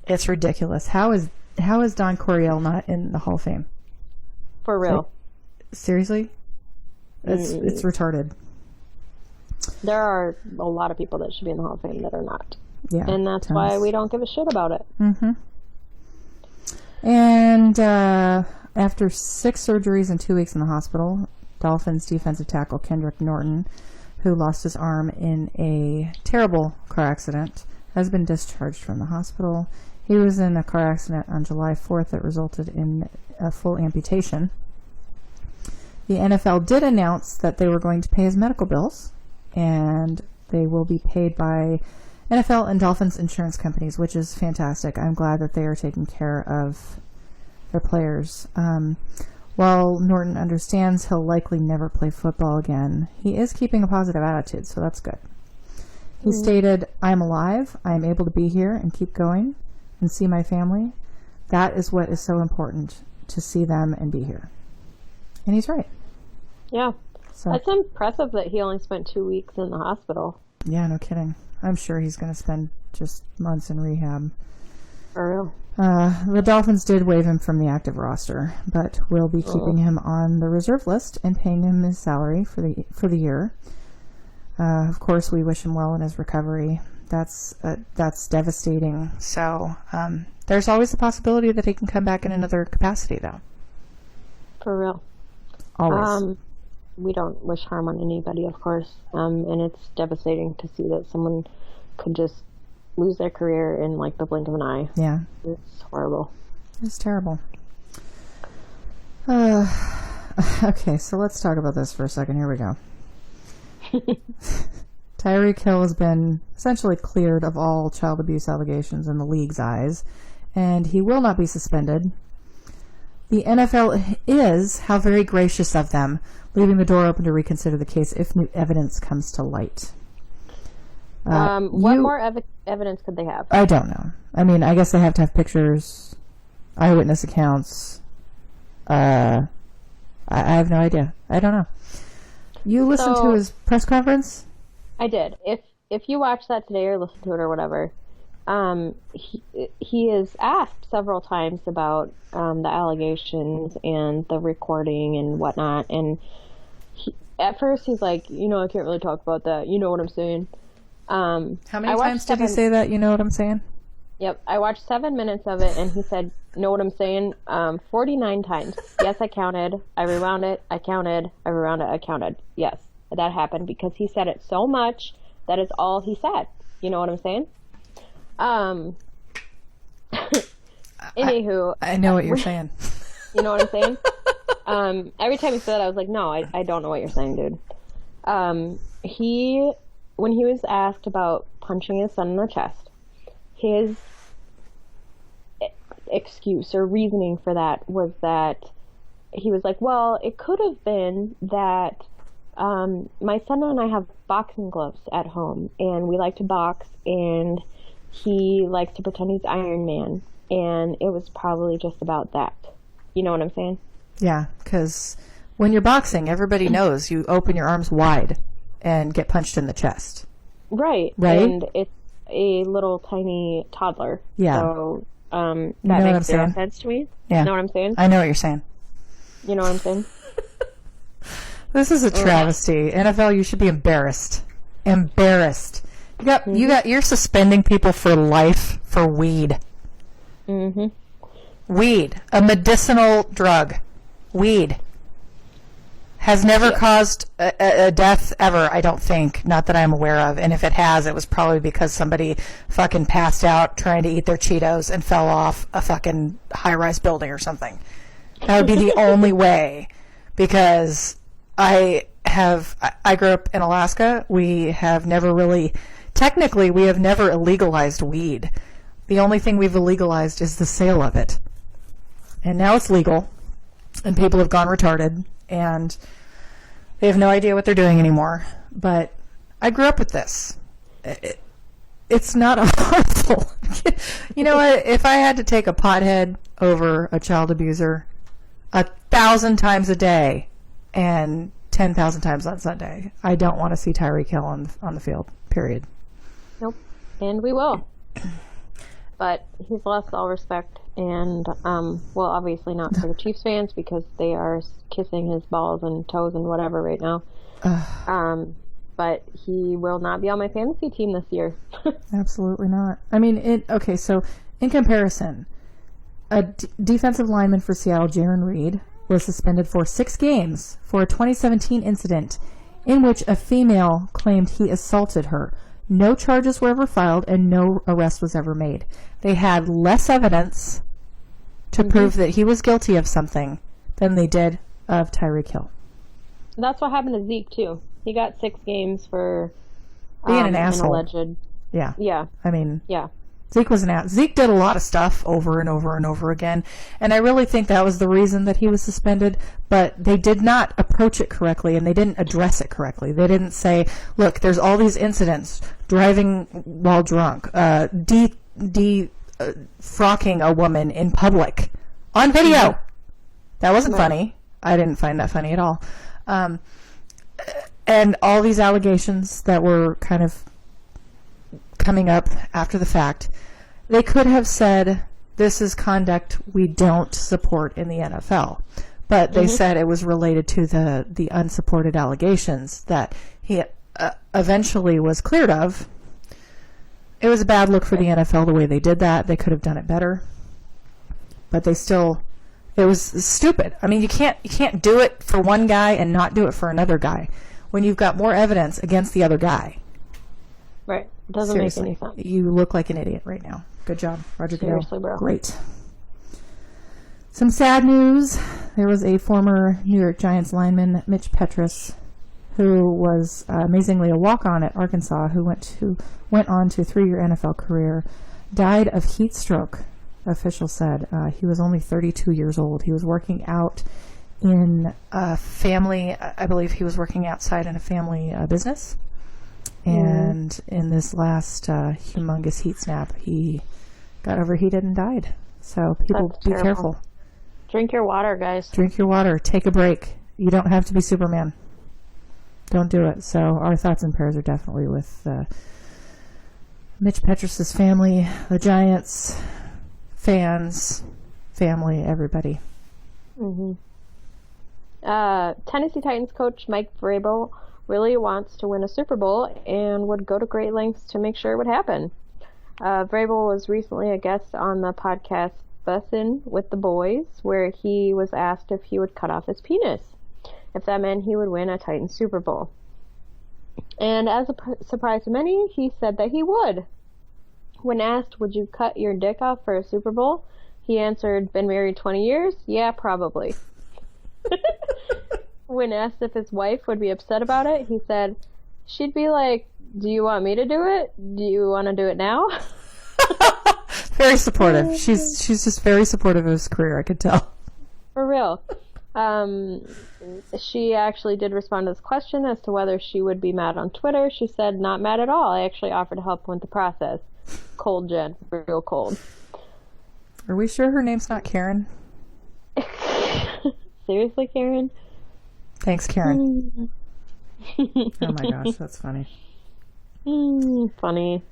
Speaker 3: It's ridiculous. How is Don Coryell not in the Hall of Fame?
Speaker 2: For real.
Speaker 3: Seriously? It's retarded.
Speaker 2: There are a lot of people that should be in the Hall of Fame that are not.
Speaker 3: Yeah.
Speaker 2: And that's why we don't give a shit about it.
Speaker 3: Mm-hmm. And after 6 surgeries and 2 weeks in the hospital, Dolphins defensive tackle Kendrick Norton, who lost his arm in a terrible car accident, has been discharged from the hospital. He was in a car accident on July 4th that resulted in a full amputation. The NFL did announce that they were going to pay his medical bills, and they will be paid by NFL and Dolphins insurance companies, which is fantastic. I'm glad that they are taking care of their players. While Norton understands he'll likely never play football again, he is keeping a positive attitude, so that's good. He stated, "I'm alive, I'm able to be here and keep going and see my family. That is what is so important, to see them and be here." And he's right.
Speaker 2: Yeah.
Speaker 3: So,
Speaker 2: That's impressive that he only spent 2 weeks in the hospital.
Speaker 3: yeah, no kidding. I'm sure he's going to spend just months in rehab.
Speaker 2: For real.
Speaker 3: The Dolphins did waive him from the active roster, but will be keeping him on the reserve list and paying him his salary for the year. Of course, we wish him well in his recovery. That's devastating. So there's always the possibility that he can come back in another capacity, though.
Speaker 2: For real.
Speaker 3: Always.
Speaker 2: We don't wish harm on anybody, of course. And it's devastating to see that someone could just lose their career in like the blink of an eye.
Speaker 3: Yeah.
Speaker 2: It's horrible.
Speaker 3: It's terrible. Okay, so let's talk about this for a second. Here we go. Tyreek Hill has been essentially cleared of all child abuse allegations in the league's eyes, and he will not be suspended. The NFL is, how very gracious of them, leaving the door open to reconsider the case if new evidence comes to light.
Speaker 2: What more evidence could they have?
Speaker 3: I don't know. I mean, I guess they have to have pictures, eyewitness accounts. I have no idea. I don't know. You listened to his press conference?
Speaker 2: I did. If you watch that today or listen to it or whatever, he is asked several times about the allegations and the recording and whatnot, and at first he's like, I can't really talk about that. You know what I'm saying?
Speaker 3: How many times did he say that? You know what I'm saying?
Speaker 2: Yep. I watched 7 minutes of it, and he said, know what I'm saying? 49 times. Yes, I counted. I rewound it. I counted. I rewound it. I counted. Yes, that happened because he said it so much. That is all he said. You know what I'm saying? Anywho. I know what you're saying. You know what I'm saying? Every time he said that, I was like, no, I don't know what you're saying, dude. When he was asked about punching his son in the chest, his excuse or reasoning for that was that he was like, well, it could have been that my son and I have boxing gloves at home, and we like to box, and he likes to pretend he's Iron Man, and it was probably just about that. You know what I'm saying? Yeah, because when you're boxing, everybody knows you open your arms wide and get punched in the chest. Right. And it's a little tiny toddler. Yeah. So that makes zero sense to me. Yeah. You know what I'm saying? I know what you're saying. You know what I'm saying? This is a travesty. NFL, you should be embarrassed. Embarrassed. You're suspending people for life for weed. Mm-hmm. Weed, a medicinal drug. Weed has never caused a death ever, I don't think. Not that I'm aware of. And if it has, it was probably because somebody fucking passed out trying to eat their Cheetos and fell off a fucking high-rise building or something. That would be the only way. Because I grew up in Alaska. We have never really, technically, we have never illegalized weed. The only thing we've illegalized is the sale of it. And now it's legal. And people have gone retarded. And they have no idea what they're doing anymore. But I grew up with this. It's not harmful. You know what? If I had to take a pothead over a child abuser 1,000 times a day and 10,000 times on Sunday, I don't want to see Tyreek Hill on the field, period. Nope. And we will. But he's lost all respect. And, well, obviously not for the Chiefs fans because they are kissing his balls and toes and whatever right now. But he will not be on my fantasy team this year. Absolutely not. I mean, okay, so in comparison, a defensive lineman for Seattle, Jaron Reed, was suspended for 6 games for a 2017 incident in which a female claimed he assaulted her. No charges were ever filed and no arrest was ever made. They had less evidence to prove that he was guilty of something than they did of Tyreek Hill. That's what happened to Zeke, too. He got 6 games for being an asshole. Alleged... Yeah. Yeah. I mean... Yeah. Zeke was an ass. Zeke did a lot of stuff over and over and over again, and I really think that was the reason that he was suspended, but they did not approach it correctly, and they didn't address it correctly. They didn't say, look, there's all these incidents, driving while drunk, frocking a woman in public, on video. That wasn't funny. I didn't find that funny at all. And all these allegations that were kind of coming up after the fact, they could have said, this is conduct we don't support in the NFL. But they said it was related to the unsupported allegations that he eventually was cleared of. It was a bad look for the NFL the way they did that. They could have done it better. But they still, it was stupid. I mean, you can't do it for one guy and not do it for another guy when you've got more evidence against the other guy. Right. It doesn't Seriously. Make any sense. You look like an idiot right now. Good job, Roger Goodell. Seriously, bro. Great. Some sad news. There was a former New York Giants lineman, Mitch Petrus, who was amazingly a walk-on at Arkansas, who went on to a 3-year NFL career, died of heat stroke, officials said. He was only 32 years old. He was working out in a family, I believe he was working outside in a family business.
Speaker 3: And in this last humongous heat snap, he got overheated and died. So people,
Speaker 2: That's
Speaker 3: be
Speaker 2: terrible.
Speaker 3: careful.
Speaker 2: Drink your water, guys.
Speaker 3: Drink your water. Take a break. You don't have to be Superman. Don't do it. So our thoughts and prayers are definitely with Mitch Petrus's family, the Giants, fans, family, everybody.
Speaker 2: Tennessee Titans coach Mike Vrabel really wants to win a Super Bowl and would go to great lengths to make sure it would happen. Vrabel was recently a guest on the podcast Bussin' with the Boys, where he was asked if he would cut off his penis, if that meant he would win a Titans Super Bowl. And as a surprise to many, he said that he would. When asked, would you cut your dick off for a Super Bowl? He answered, been married 20 years? Yeah, probably. When asked if his wife would be upset about it, he said, she'd be like, do you want me to do it? Do you want to do it now?
Speaker 3: Very supportive. She's just very supportive of his career, I could tell.
Speaker 2: For real. She actually did respond to this question as to whether she would be mad on Twitter. She said, not mad at all. I actually offered to help with the process. Cold, Jen. Real cold.
Speaker 3: Are we sure her name's not Karen?
Speaker 2: Seriously, Karen?
Speaker 3: Thanks, Karen. Oh my gosh, that's funny.
Speaker 2: Funny.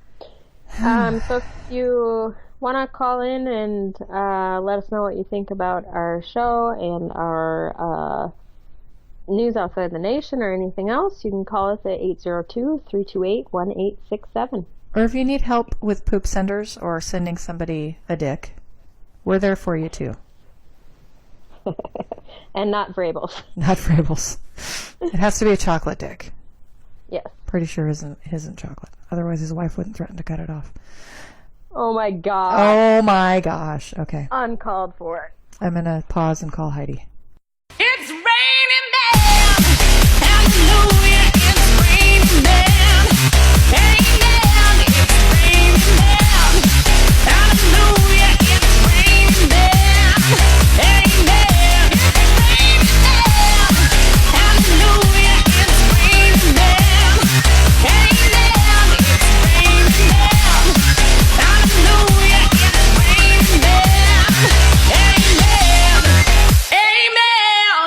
Speaker 2: So if you want to call in and let us know what you think about our show and our news outside the nation or anything else, you can call us at 802-328-1867.
Speaker 3: Or if you need help with poop senders or sending somebody a dick, we're there for you too.
Speaker 2: And not Vrabel's.
Speaker 3: Not Vrabel's. It has to be a chocolate dick.
Speaker 2: Yes.
Speaker 3: Pretty sure isn't chocolate. Otherwise his wife wouldn't threaten to cut it off.
Speaker 2: Oh my god.
Speaker 3: Oh my gosh. Okay.
Speaker 2: Uncalled for.
Speaker 3: I'm going to pause and call Heidi.
Speaker 4: It's raining down. Hallelujah, it's raining down. Amen, it's raining down. Hallelujah, it's raining down. Amen, it's raining down. Hallelujah, it's raining down. Amen, it's raining down. Hallelujah, it's raining down. Amen.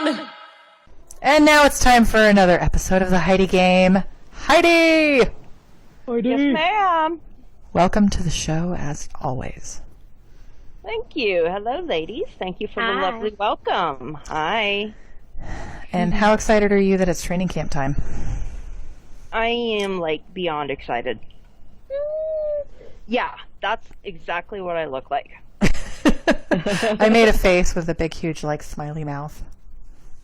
Speaker 4: Amen.
Speaker 3: And now it's time for another episode of the Heidi Game. Heidi!
Speaker 5: Yes, ma'am.
Speaker 3: Welcome to the show as always.
Speaker 5: Thank you. Hello, ladies. Thank you for the lovely welcome. Hi.
Speaker 3: And how excited are you that it's training camp time?
Speaker 5: I am, beyond excited. Yeah, that's exactly what I look like.
Speaker 3: I made a face with a big, huge, smiley mouth.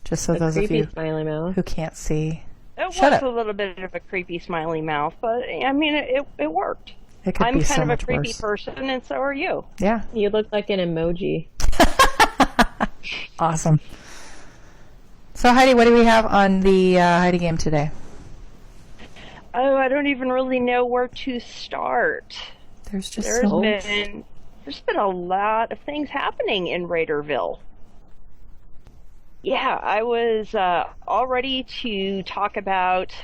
Speaker 3: Just so those of
Speaker 2: Creepy
Speaker 3: you
Speaker 2: smiley mouth.
Speaker 3: who can't see.
Speaker 5: It
Speaker 3: Shut
Speaker 5: was
Speaker 3: up.
Speaker 5: a little bit of a creepy, smiley mouth, but, I mean, it worked.
Speaker 3: It could
Speaker 5: I'm
Speaker 3: be
Speaker 5: kind
Speaker 3: so
Speaker 5: of a
Speaker 3: much
Speaker 5: creepy
Speaker 3: worse.
Speaker 5: person, and so are you.
Speaker 3: Yeah.
Speaker 2: You look like an emoji.
Speaker 3: Awesome. So, Heidi, what do we have on the Heidi Game today?
Speaker 5: Oh, I don't even really know where to start.
Speaker 3: There's just
Speaker 5: There's
Speaker 3: so
Speaker 5: been a lot of things happening in Raiderville. Yeah, I was all ready to talk about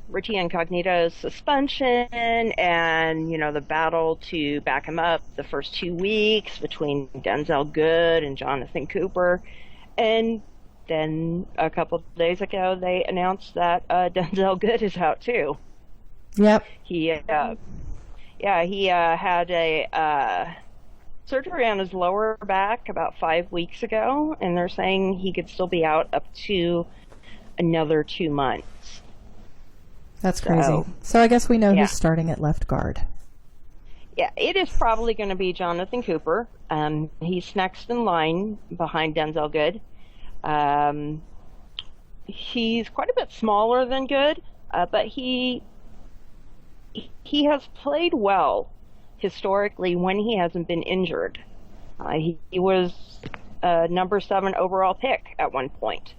Speaker 5: Richie Incognito's suspension and, the battle to back him up the first 2 weeks between Denzel Good and Jonathan Cooper. And then a couple of days ago, they announced that Denzel Good is out too.
Speaker 3: Yep.
Speaker 5: He had a surgery on his lower back about 5 weeks ago, and they're saying he could still be out up to another 2 months.
Speaker 3: That's crazy. So I guess we know
Speaker 5: Yeah.
Speaker 3: who's starting at left guard.
Speaker 5: Yeah, it is probably going to be Jonathan Cooper. He's next in line behind Denzel Good. He's quite a bit smaller than Good, but he has played well historically when he hasn't been injured. He was a number 7 overall pick at one point,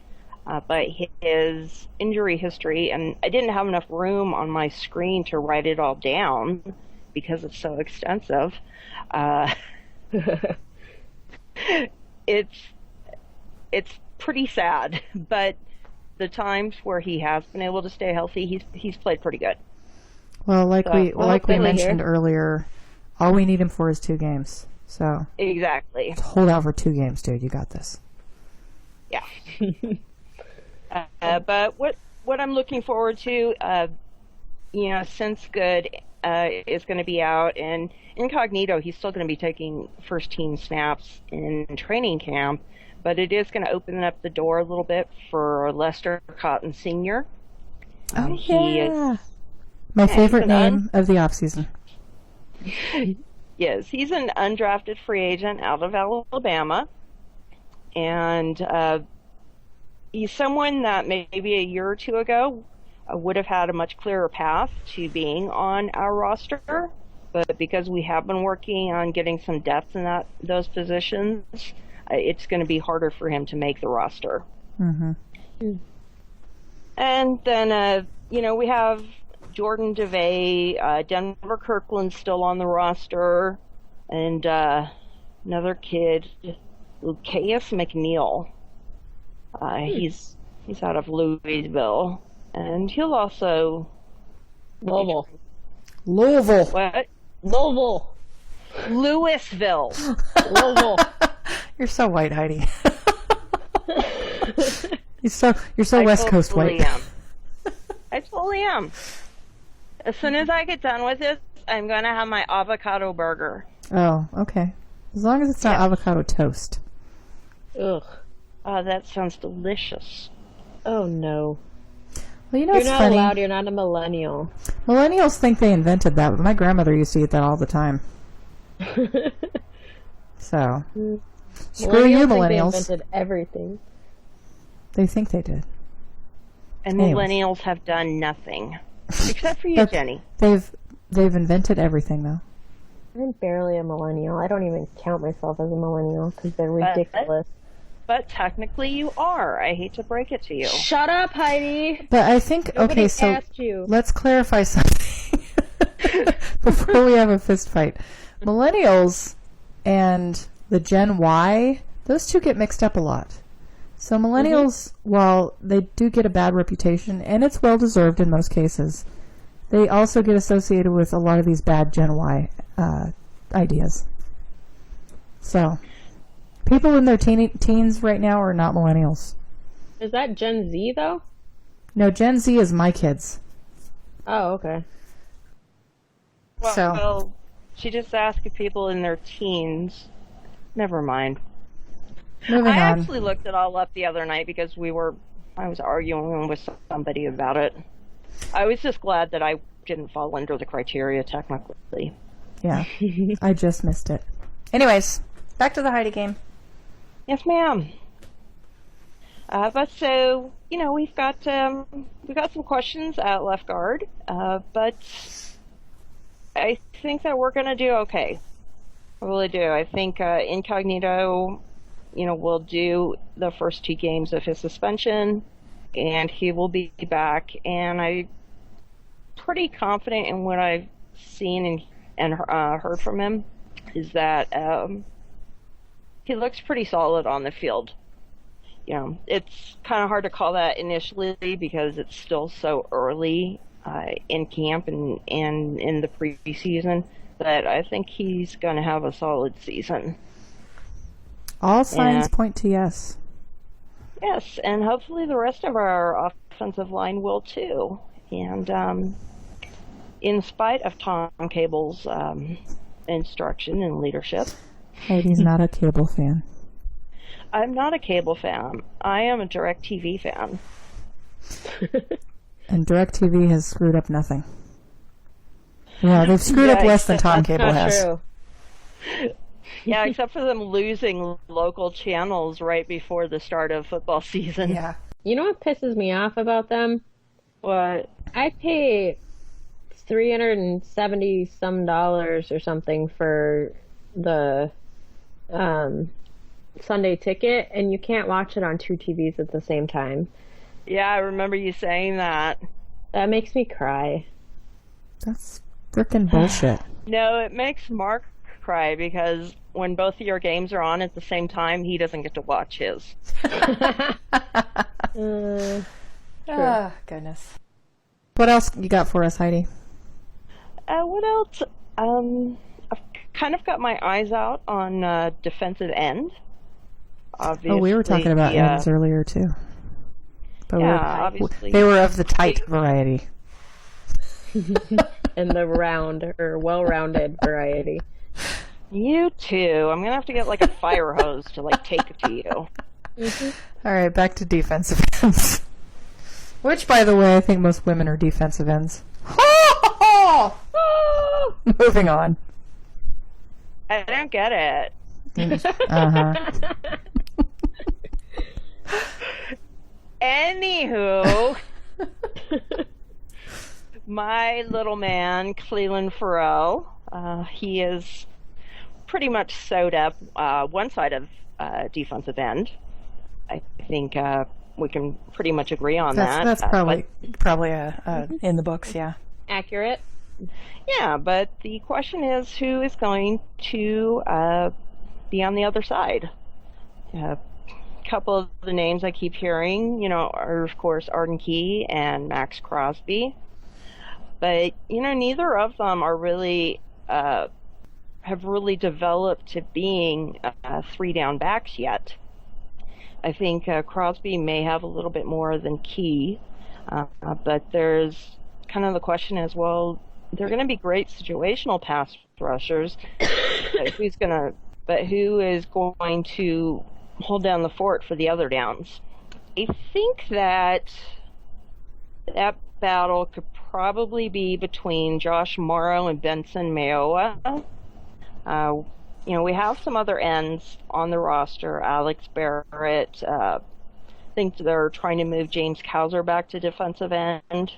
Speaker 5: but his injury history, and I didn't have enough room on my screen to write it all down because it's so extensive. It's pretty sad, but the times where he has been able to stay healthy, he's played pretty good.
Speaker 3: Well, like we
Speaker 2: hopefully
Speaker 3: mentioned
Speaker 2: here.
Speaker 3: earlier, all we need him for is 2 games. So
Speaker 5: Exactly.
Speaker 3: hold out for 2 games, dude. You got this.
Speaker 5: Yeah. But what I'm looking forward to, since Good is going to be out, and Incognito, he's still going to be taking first team snaps in training camp, but it is going to open up the door a little bit for Lester Cotton Sr.
Speaker 3: Oh,
Speaker 5: He
Speaker 3: yeah. My favorite
Speaker 5: he's
Speaker 3: name of the offseason.
Speaker 5: Yes, he's an undrafted free agent out of Alabama, and he's someone that maybe a year or two ago would have had a much clearer path to being on our roster, but because we have been working on getting some depth in those positions, it's going to be harder for him to make the roster.
Speaker 3: Mm-hmm.
Speaker 5: And then, we have Jordan DeVay, Denver Kirkland's still on the roster, and another kid, Lucas McNeil. He's out of Louisville, and he'll also
Speaker 2: Louisville.
Speaker 5: what?
Speaker 2: Louisville.
Speaker 5: Louisville.
Speaker 2: Louisville.
Speaker 3: You're so white, Heidi. you're so
Speaker 5: I
Speaker 3: West Coast
Speaker 5: totally
Speaker 3: white.
Speaker 5: am. I totally am. As soon as I get done with this, I'm gonna have my avocado burger.
Speaker 3: Oh, okay. As long as it's not avocado toast.
Speaker 2: Ugh.
Speaker 5: Oh, that sounds delicious.
Speaker 2: Oh no.
Speaker 3: Well, you know
Speaker 2: You're
Speaker 3: what's
Speaker 2: not
Speaker 3: funny?
Speaker 2: allowed. You're not a millennial.
Speaker 3: Millennials think they invented that, but my grandmother used to eat that all the time. So, screw you,
Speaker 2: Think they
Speaker 3: millennials.
Speaker 2: invented everything.
Speaker 3: They think they did.
Speaker 5: And
Speaker 3: Anyways.
Speaker 5: millennials have done nothing. Except for you,
Speaker 3: But
Speaker 5: Jenny.
Speaker 3: They've invented everything, though.
Speaker 2: I'm barely a millennial. I don't even count myself as a millennial because they're ridiculous.
Speaker 5: But technically you are. I hate to break it to you.
Speaker 2: Shut up, Heidi.
Speaker 3: But I think,
Speaker 2: Nobody
Speaker 3: okay, so
Speaker 2: asked you.
Speaker 3: let's clarify something before we have a fist fight. Millennials and the Gen Y, those two get mixed up a lot. So millennials, while they do get a bad reputation, and it's well-deserved in most cases, they also get associated with a lot of these bad Gen Y ideas. So, people in their teens right now are not millennials.
Speaker 2: Is that Gen Z, though?
Speaker 3: No, Gen Z is my kids.
Speaker 2: Oh, okay.
Speaker 5: Well, she just asked if people in their teens. Never mind.
Speaker 3: Moving
Speaker 5: I
Speaker 3: on.
Speaker 5: actually looked it all up the other night because I was arguing with somebody about it. I was just glad that I didn't fall under the criteria technically.
Speaker 3: Yeah, I just missed it. Anyways, back to the Heidi game.
Speaker 5: Yes, ma'am. But so, we've got some questions at left guard, but I think that we're going to do okay. I really do. I think Incognito, will do the first 2 games of his suspension, and he will be back. And I'm pretty confident in what I've seen and heard from him is that he looks pretty solid on the field. It's kind of hard to call that initially because it's still so early in camp and in the preseason, but I think he's going to have a solid season.
Speaker 3: All signs point to yes.
Speaker 5: Yes, and hopefully the rest of our offensive line will too. And in spite of Tom Cable's instruction and leadership,
Speaker 3: Heidi's not a cable fan.
Speaker 5: I'm not a cable fan. I am a DirecTV fan.
Speaker 3: And DirecTV has screwed up nothing. Well, they've screwed up less than Tom Cable
Speaker 2: Not
Speaker 3: has.
Speaker 2: true.
Speaker 5: Yeah, except for them losing local channels right before the start of football season.
Speaker 3: Yeah.
Speaker 2: You know what pisses me off about them?
Speaker 5: What?
Speaker 2: I pay $370 some dollars or something for the Sunday ticket, and you can't watch it on 2 TVs at the same time.
Speaker 5: Yeah, I remember you saying that.
Speaker 2: That makes me cry.
Speaker 3: That's frickin' bullshit.
Speaker 5: No, it makes Mark cry because when both of your games are on at the same time, he doesn't get to watch his.
Speaker 3: Goodness. What else you got for us, Heidi?
Speaker 5: What else? I've kind of got my eyes out on defensive end. Obviously,
Speaker 3: Oh, we were talking about ends earlier too. But
Speaker 5: obviously.
Speaker 3: they were of the tight variety.
Speaker 2: And the round or well-rounded variety.
Speaker 5: You too. I'm gonna have to get like a fire hose to like take it to you.
Speaker 3: All right, back to defensive ends. Which, by the way, I think most women are defensive ends. Moving on.
Speaker 5: I don't get it.
Speaker 3: Uh-huh.
Speaker 5: Anywho, my little man, Cleveland Farrell, he is pretty much sewed up one side of defensive end. I think we can pretty much agree on that.
Speaker 3: That's probably in the books, yeah.
Speaker 2: Accurate.
Speaker 5: Yeah, but the question is who is going to be on the other side? A couple of the names I keep hearing, are of course Arden Key and Max Crosby. But, neither of them are really, have really developed to being three down backs yet. I think Crosby may have a little bit more than Key, but there's kind of the question is, well, they're going to be great situational pass rushers, but who is going to hold down the fort for the other downs? I think that battle could probably be between Josh Morrow and Benson Mayowa. We have some other ends on the roster. Alex Barrett. I think they're trying to move James Kauser back to defensive end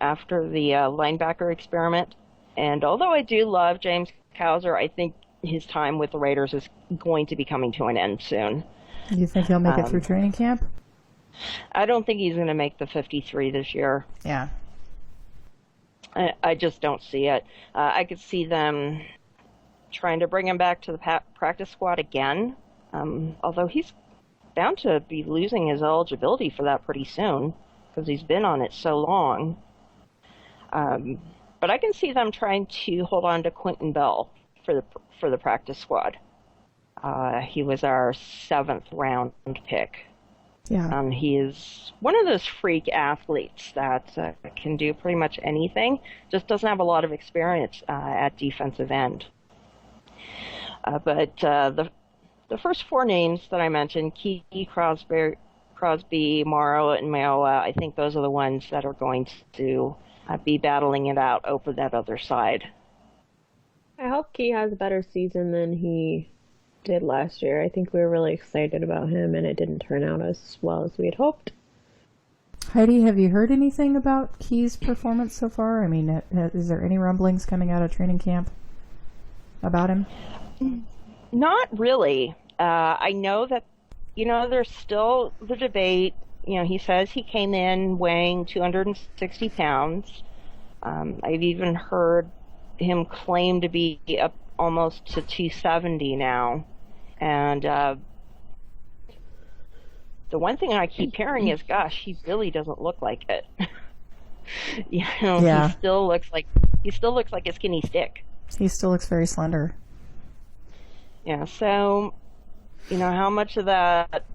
Speaker 5: after the linebacker experiment. And although I do love James Kauser, I think his time with the Raiders is going to be coming to an end soon.
Speaker 3: You think he'll make it through training camp?
Speaker 5: I don't think he's going to make the 53 this year.
Speaker 3: Yeah.
Speaker 5: I just don't see it. I could see them trying to bring him back to the practice squad again, although he's bound to be losing his eligibility for that pretty soon because he's been on it so long. But I can see them trying to hold on to Quentin Bell for the practice squad. He was our 7th round pick.
Speaker 3: Yeah.
Speaker 5: He is one of those freak athletes that can do pretty much anything, just doesn't have a lot of experience at defensive end. But the first 4 names that I mentioned, Key, Crosby, Morrow, and Mayowa, I think those are the ones that are going to be battling it out over that other side.
Speaker 2: I hope Key has a better season than he did last year. I think we were really excited about him, and it didn't turn out as well as we had hoped.
Speaker 3: Heidi, have you heard anything about Key's performance so far? I mean, is there any rumblings coming out of training camp about him?
Speaker 5: Not really. I know that, there's still the debate. He says he came in weighing 260 pounds. I've even heard him claim to be up almost to 270 now. And the one thing I keep hearing is, gosh, he really doesn't look like it.
Speaker 3: Yeah.
Speaker 5: He still looks like a skinny stick.
Speaker 3: He still looks very slender.
Speaker 5: Yeah, so how much of that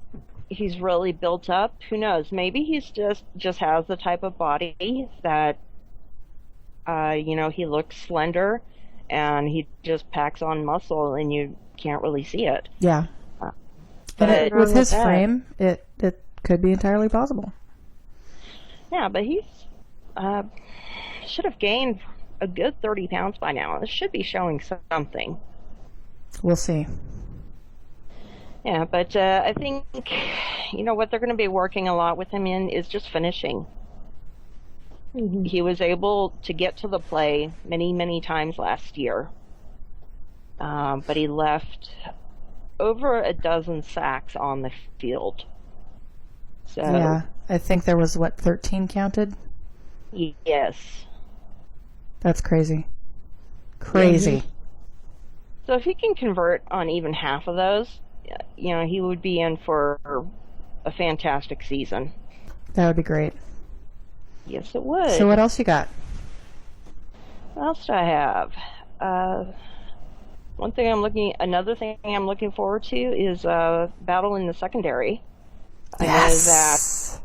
Speaker 5: he's really built up, who knows? Maybe he's just has the type of body that he looks slender and he just packs on muscle and you can't really see it.
Speaker 3: Yeah. But with his frame, it could be entirely possible.
Speaker 5: Yeah, but he's should have gained a good 30 pounds by now. This should be showing something.
Speaker 3: We'll see.
Speaker 5: Yeah, but I think, what they're going to be working a lot with him in is just finishing. Mm-hmm. He was able to get to the play many, many times last year, but he left over a dozen sacks on the field. So,
Speaker 3: yeah, I think there was, 13 counted?
Speaker 5: Yes.
Speaker 3: That's crazy. Crazy.
Speaker 5: Mm-hmm. So if he can convert on even half of those, he would be in for a fantastic season.
Speaker 3: That would be great.
Speaker 5: Yes, it would.
Speaker 3: So what else you got?
Speaker 5: else do I have? Another thing I'm looking forward to is battle in the secondary. I know that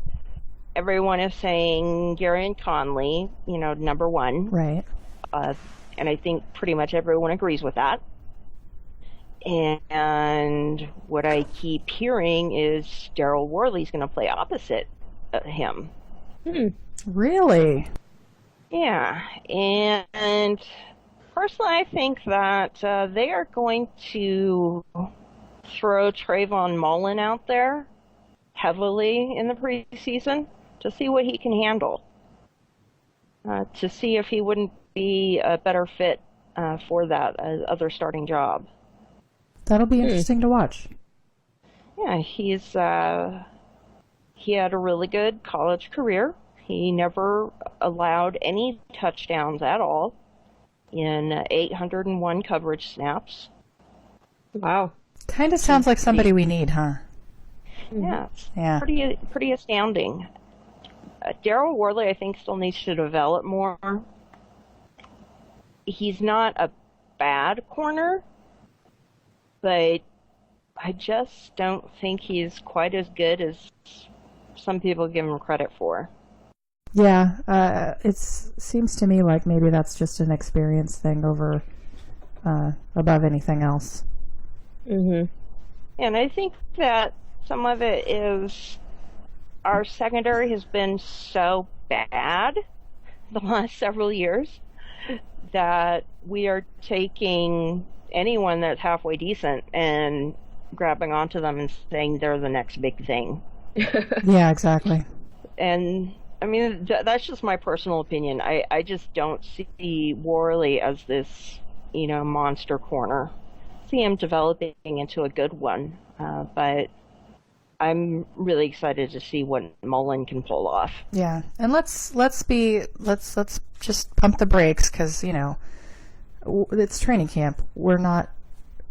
Speaker 5: everyone is saying Gary and Conley, number one.
Speaker 3: Right.
Speaker 5: And I think pretty much everyone agrees with that. And what I keep hearing is Daryl Worley's going to play opposite him.
Speaker 3: Really?
Speaker 5: Yeah. And personally, I think that they are going to throw Trayvon Mullen out there heavily in the preseason to see what he can handle, to see if he wouldn't be a better fit for that other starting job.
Speaker 3: That'll be interesting to watch.
Speaker 5: Yeah, he had a really good college career. He never allowed any touchdowns at all in 801 coverage snaps.
Speaker 2: Wow.
Speaker 3: Kind of sounds like somebody we need, huh?
Speaker 5: Yeah, it's
Speaker 3: Yeah.
Speaker 5: pretty astounding. Daryl Worley, I think, still needs to develop more. He's not a bad corner, but I just don't think he's quite as good as some people give him credit for.
Speaker 3: Yeah, it seems to me like maybe that's just an experience thing over above anything else.
Speaker 2: Mhm.
Speaker 5: And I think that some of it is our secondary has been so bad the last several years that we are taking anyone that's halfway decent and grabbing onto them and saying they're the next big thing.
Speaker 3: Yeah, exactly.
Speaker 5: And I mean, that's just my personal opinion. I just don't see Worley as this, monster corner. See him developing into a good one, but I'm really excited to see what Mullen can pull off.
Speaker 3: Yeah, and let's just pump the brakes because it's training camp. We're not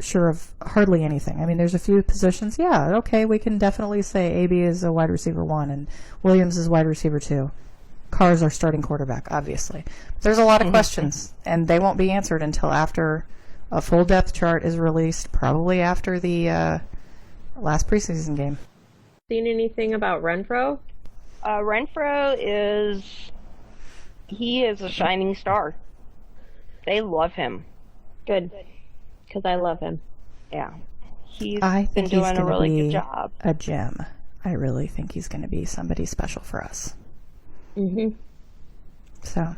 Speaker 3: sure of hardly anything. I mean, there's a few positions. Yeah, okay, we can definitely say AB is a wide receiver 1 and Williams is wide receiver 2. Carr's our starting quarterback, obviously. There's a lot of questions, and they won't be answered until after a full depth chart is released, probably after the last preseason game.
Speaker 2: Seen anything about Renfro?
Speaker 5: Renfro is a shining star. They love him.
Speaker 2: Good. Because I love him.
Speaker 5: Yeah. He's
Speaker 3: I
Speaker 5: been
Speaker 3: think he's
Speaker 5: doing a
Speaker 3: going to
Speaker 5: really
Speaker 3: be
Speaker 5: good job.
Speaker 3: a gem. I really think he's going to be somebody special for us.
Speaker 2: Mhm.
Speaker 3: So,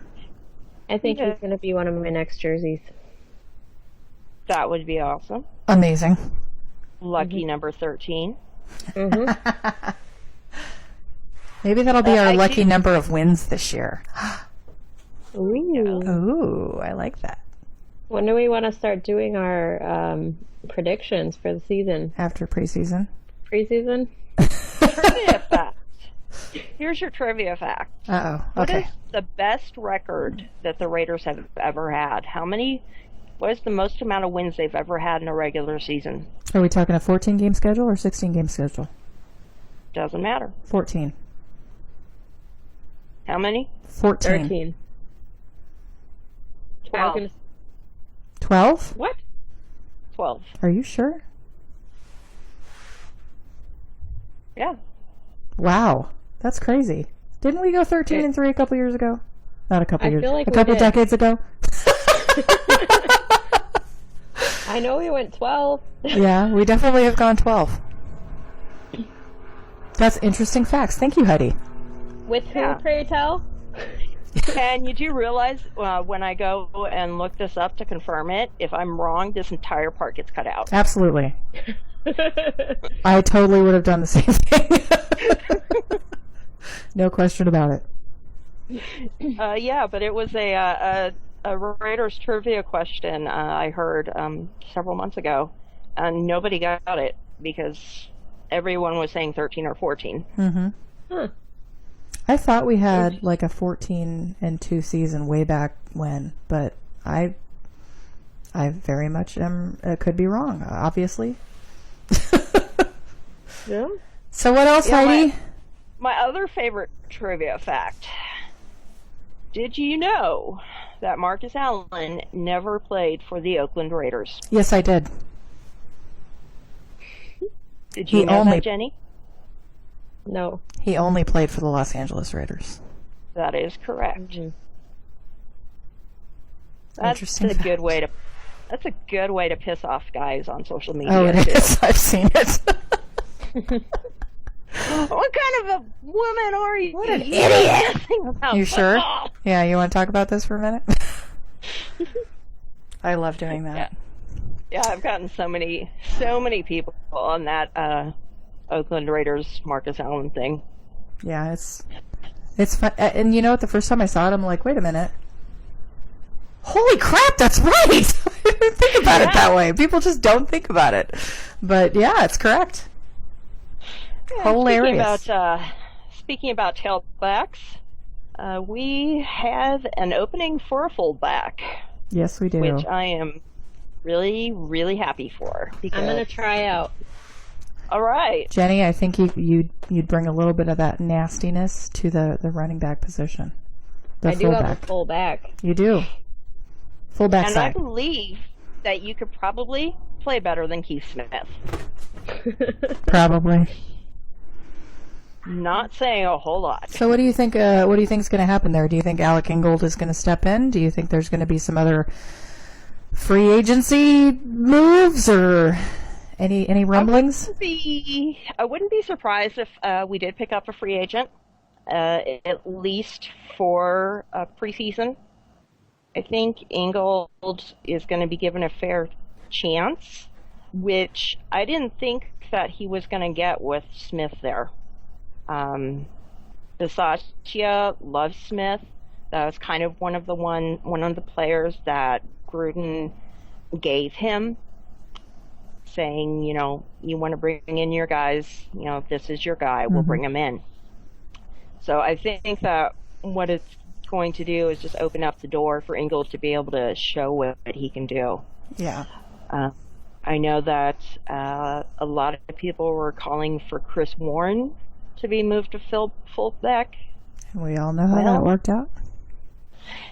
Speaker 2: I think he's going to be one of my next jerseys.
Speaker 5: That would be awesome.
Speaker 3: amazing.
Speaker 5: Lucky number 13.
Speaker 2: Mhm.
Speaker 3: Maybe that'll be our
Speaker 5: I
Speaker 3: lucky
Speaker 5: do-
Speaker 3: number of wins this year.
Speaker 2: Ooh.
Speaker 3: Ooh, I like that.
Speaker 2: When do we want to start doing our predictions for the season?
Speaker 3: After preseason.
Speaker 2: Preseason?
Speaker 5: Trivia fact. Here's your trivia fact.
Speaker 3: Uh-oh.
Speaker 5: What
Speaker 3: Okay.
Speaker 5: is the best record that the Raiders have ever had? What is the most amount of wins they've ever had in a regular season?
Speaker 3: Are we talking a 14-game schedule or 16-game schedule?
Speaker 5: Doesn't matter.
Speaker 3: 14.
Speaker 5: How many?
Speaker 3: 14.
Speaker 2: 13.
Speaker 5: 12.
Speaker 3: 12?
Speaker 2: What?
Speaker 5: 12.
Speaker 3: Are you sure?
Speaker 5: Yeah.
Speaker 3: Wow. That's crazy. Didn't we go 13-3 a couple years ago? Not a couple
Speaker 2: I
Speaker 3: years.
Speaker 2: feel like
Speaker 3: a
Speaker 2: we
Speaker 3: couple
Speaker 2: did.
Speaker 3: decades ago?
Speaker 2: I know we went 12.
Speaker 3: Yeah, we definitely have gone 12. That's interesting facts. Thank you, Heidi.
Speaker 2: With who,
Speaker 5: Yeah.
Speaker 2: pray tell?
Speaker 5: And you do realize when I go and look this up to confirm it, if I'm wrong, this entire part gets cut out.
Speaker 3: Absolutely. I totally would have done the same thing. No question about it.
Speaker 5: Yeah, but it was a Raiders trivia question I heard several months ago, and nobody got it because everyone was saying 13 or 14.
Speaker 3: Mm-hmm.
Speaker 2: Huh.
Speaker 3: I thought we had like a 14-2 season way back when, but I very much could be wrong, obviously.
Speaker 2: Yeah.
Speaker 3: So what else,
Speaker 5: Yeah,
Speaker 3: Heidi?
Speaker 5: My other favorite trivia fact. Did you know that Marcus Allen never played for the Oakland Raiders?
Speaker 3: Yes, I did.
Speaker 5: Did you
Speaker 3: He
Speaker 5: know
Speaker 3: only-
Speaker 5: that, Jenny?
Speaker 2: No.
Speaker 3: He only played for the Los Angeles Raiders.
Speaker 5: That is correct.
Speaker 2: Mhm.
Speaker 5: That's
Speaker 3: Interesting
Speaker 5: a
Speaker 3: fact.
Speaker 5: good way to. That's a good way to piss off guys on social media.
Speaker 3: Oh, it
Speaker 5: too.
Speaker 3: is. I've seen it.
Speaker 5: What kind of a woman are you?
Speaker 3: What an
Speaker 5: You
Speaker 3: idiot.
Speaker 5: know nothing about
Speaker 3: You sure?
Speaker 5: football.
Speaker 3: Yeah, you want to talk about this for a minute? I love doing that.
Speaker 5: Yeah, I've gotten so many people on that Oakland Raiders Marcus Allen thing.
Speaker 3: Yeah, it's fun. And you know what? The first time I saw it, I'm like, wait a minute. Holy crap, that's right! I didn't think about it that way. People just don't think about it. But yeah, it's correct.
Speaker 5: Yeah,
Speaker 3: Hilarious.
Speaker 5: Speaking about tailbacks, we have an opening for a fullback,
Speaker 3: Yes, we do.
Speaker 5: which I am really, really happy for. Because,
Speaker 2: I'm gonna try out.
Speaker 5: all right.
Speaker 3: Jenny, I think you'd bring a little bit of that nastiness to the running back position. The
Speaker 2: I do have
Speaker 3: fullback.
Speaker 2: a full back.
Speaker 3: You do. Fullback
Speaker 5: And I
Speaker 3: side.
Speaker 5: believe that you could probably play better than Keith Smith.
Speaker 3: Probably.
Speaker 5: Not saying a whole lot.
Speaker 3: So what do you think? What do you think is going to happen there? Do you think Alec Ingold is going to step in? Do you think there's going to be some other free agency moves or any rumblings?
Speaker 5: I wouldn't be surprised if we did pick up a free agent, at least for preseason. I think Ingold is going to be given a fair chance, which I didn't think that he was going to get with Smith there. Bisaccia loves Smith. That was kind of one of the players that Gruden gave him, saying, you know, you want to bring in your guys, you know, if this is your guy, we'll bring him in. So I think that what it's going to do is just open up the door for Ingold to be able to show what he can do.
Speaker 3: Yeah.
Speaker 5: I know that a lot of people were calling for Chris Warren to be moved to fullback.
Speaker 3: We all know how
Speaker 5: Well-
Speaker 3: that worked out.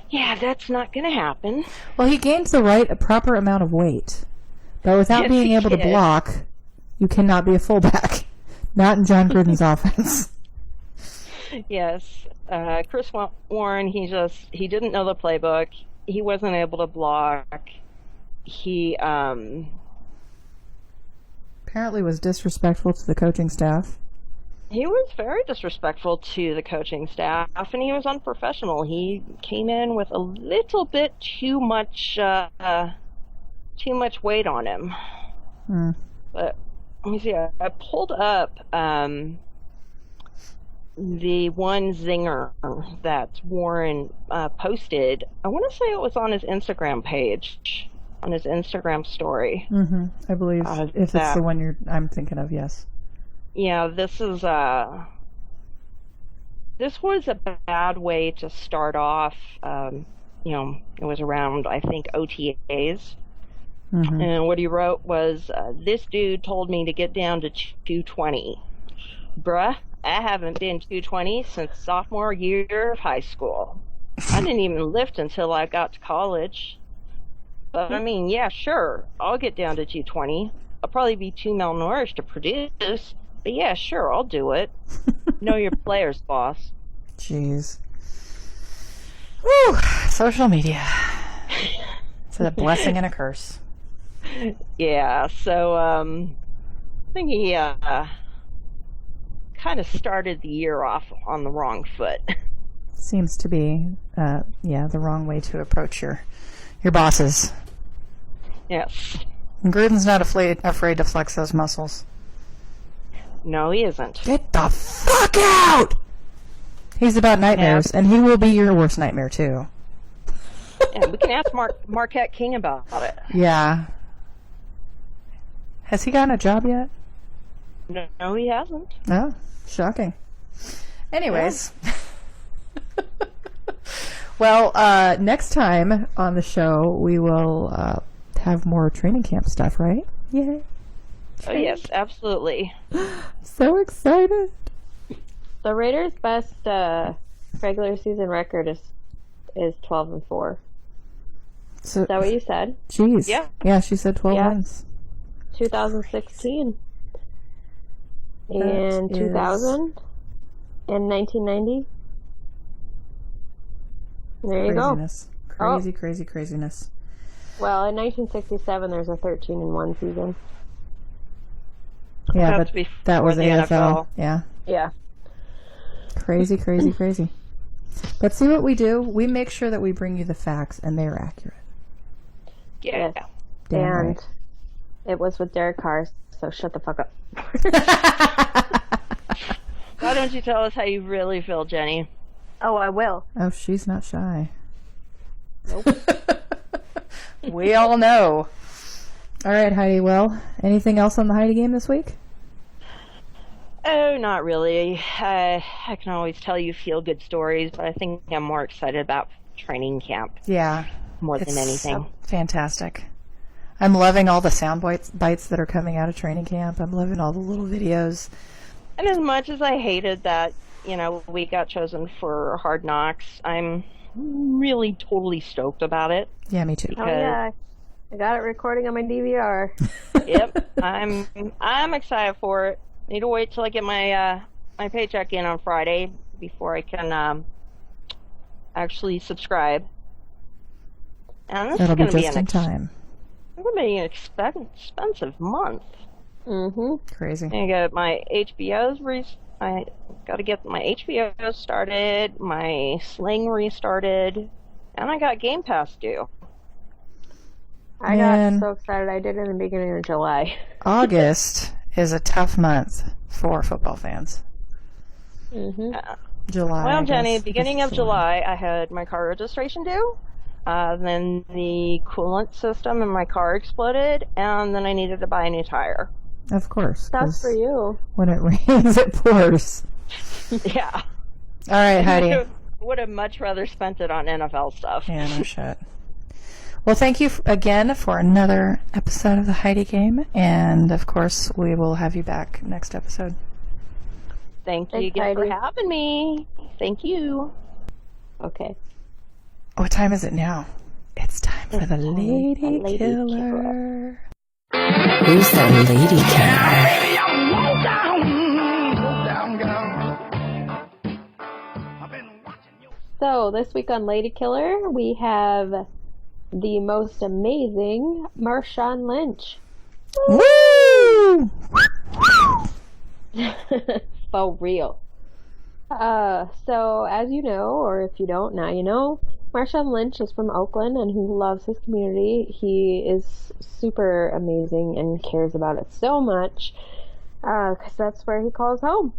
Speaker 5: Yeah, that's not going to happen.
Speaker 3: Well, he gains the proper amount of weight, but without
Speaker 5: Yes,
Speaker 3: being
Speaker 5: he
Speaker 3: able to
Speaker 5: did.
Speaker 3: block, you cannot be a fullback. Not in John Gruden's offense.
Speaker 5: Yes, Chris Warren. He didn't know the playbook. He wasn't able to block. He
Speaker 3: Apparently was disrespectful to the coaching staff.
Speaker 5: He was very disrespectful to the coaching staff, and he was unprofessional. He came in with a little bit too much weight on him. But let me see. I pulled up the one zinger that Warren posted. I want to say it was on his Instagram page, on his Instagram story.
Speaker 3: Mm-hmm. I believe if it's
Speaker 5: that-
Speaker 3: the one I'm thinking of, yes.
Speaker 5: Yeah, this was a bad way to start off. You know, it was around, I think, OTAs.
Speaker 3: Mm-hmm.
Speaker 5: And what he wrote was, this dude told me to get down to 220. Bruh, I haven't been 220 since sophomore year of high school. I didn't even lift until I got to college. But I mean, yeah, sure, I'll get down to 220. I'll probably be too malnourished to produce. But yeah, sure, I'll do it. Know your players, boss.
Speaker 3: Jeez. Whew. Social media. It's a blessing and a curse.
Speaker 5: Yeah, so I think he kind of started the year off on the wrong foot.
Speaker 3: Seems to be, the wrong way to approach your bosses.
Speaker 5: Yes.
Speaker 3: And Gruden's not afraid to flex those muscles.
Speaker 5: No, he isn't.
Speaker 3: Get the fuck out! He's about nightmares, and he will be your worst nightmare, too.
Speaker 5: Yeah, we can ask Marquette King about it.
Speaker 3: Yeah. Has he gotten a job yet?
Speaker 5: No, he hasn't.
Speaker 3: No. Shocking. Anyways. Well, next time on the show, we will have more training camp stuff, right? Yay.
Speaker 5: Oh, yes, absolutely.
Speaker 3: So excited.
Speaker 2: The Raiders' best regular season record is 12-4.
Speaker 3: So,
Speaker 2: Is that what you said?
Speaker 3: geez.
Speaker 5: Yeah.
Speaker 3: Yeah, she said 12
Speaker 2: Yeah.
Speaker 3: wins.
Speaker 2: 2016.
Speaker 3: That
Speaker 2: And
Speaker 3: is-
Speaker 2: 2000. And 1990. There you go.
Speaker 3: Craziness. Craziness.
Speaker 2: Well, in 1967, there's a 13-1 season.
Speaker 3: Yeah,
Speaker 5: That's
Speaker 3: but
Speaker 5: before
Speaker 3: that was
Speaker 5: the
Speaker 3: AFL.
Speaker 5: NFL.
Speaker 3: Yeah.
Speaker 2: Yeah.
Speaker 3: Crazy. But see what we do? We make sure that we bring you the facts, and they're accurate.
Speaker 5: Yeah.
Speaker 3: Damn
Speaker 2: And
Speaker 3: right.
Speaker 2: it was with Derek Carr, so shut the fuck up.
Speaker 5: Why don't you tell us how you really feel, Jenny?
Speaker 2: Oh, I will.
Speaker 3: Oh, she's not shy.
Speaker 2: Nope.
Speaker 3: We all know. All right, Heidi. Well, anything else on the Heidi game this week?
Speaker 5: Oh, not really. I can always tell you feel-good stories, but I think I'm more excited about training camp
Speaker 3: Yeah.
Speaker 5: more than anything.
Speaker 3: Fantastic. I'm loving all the sound bites that are coming out of training camp. I'm loving all the little videos.
Speaker 5: And as much as I hated that, we got chosen for Hard Knocks, I'm really totally stoked about it.
Speaker 3: Yeah, me too.
Speaker 2: Oh, yeah. I got it recording on my DVR.
Speaker 5: Yep, I'm excited for it. Need to wait till I get my my paycheck in on Friday before I can actually subscribe. And this
Speaker 3: That'll
Speaker 5: is
Speaker 3: be
Speaker 5: going to be
Speaker 3: just in time.
Speaker 5: an expensive month.
Speaker 2: Mm-hmm.
Speaker 3: Crazy.
Speaker 5: I got my I got to get my HBO started, my Sling restarted, and I got Game Pass due.
Speaker 2: I
Speaker 3: Man.
Speaker 2: got so excited. I did it in the beginning of July.
Speaker 3: August is a tough month for football fans.
Speaker 2: Mm-hmm.
Speaker 3: July.
Speaker 5: Well,
Speaker 3: I
Speaker 5: Jenny,
Speaker 3: guess.
Speaker 5: beginning of July, I had my car registration due. Then the coolant system in my car exploded, and then I needed to buy a new tire.
Speaker 3: Of course.
Speaker 2: That's
Speaker 3: 'cause
Speaker 2: for you.
Speaker 3: When it rains, it pours.
Speaker 5: Yeah.
Speaker 3: All right, Heidi.
Speaker 5: Would have much rather spent it on NFL stuff.
Speaker 3: Yeah, no shit. Well, thank you again for another episode of the Heidi Game, and of course, we will have you back next episode.
Speaker 5: Thank you
Speaker 2: Thanks,
Speaker 5: again for
Speaker 2: Heidi.
Speaker 5: having me. Thank you.
Speaker 2: Okay.
Speaker 3: What time is it now? It's time for the Lady
Speaker 2: Lady
Speaker 3: Killer.
Speaker 6: Who's that lady killer?
Speaker 2: So, this week on Lady Killer, we have the most amazing Marshawn Lynch.
Speaker 3: Woo!
Speaker 2: For real. So, as you know, or if you don't, now you know, Marshawn Lynch is from Oakland and he loves his community. He is super amazing and cares about it so much because that's where he calls home.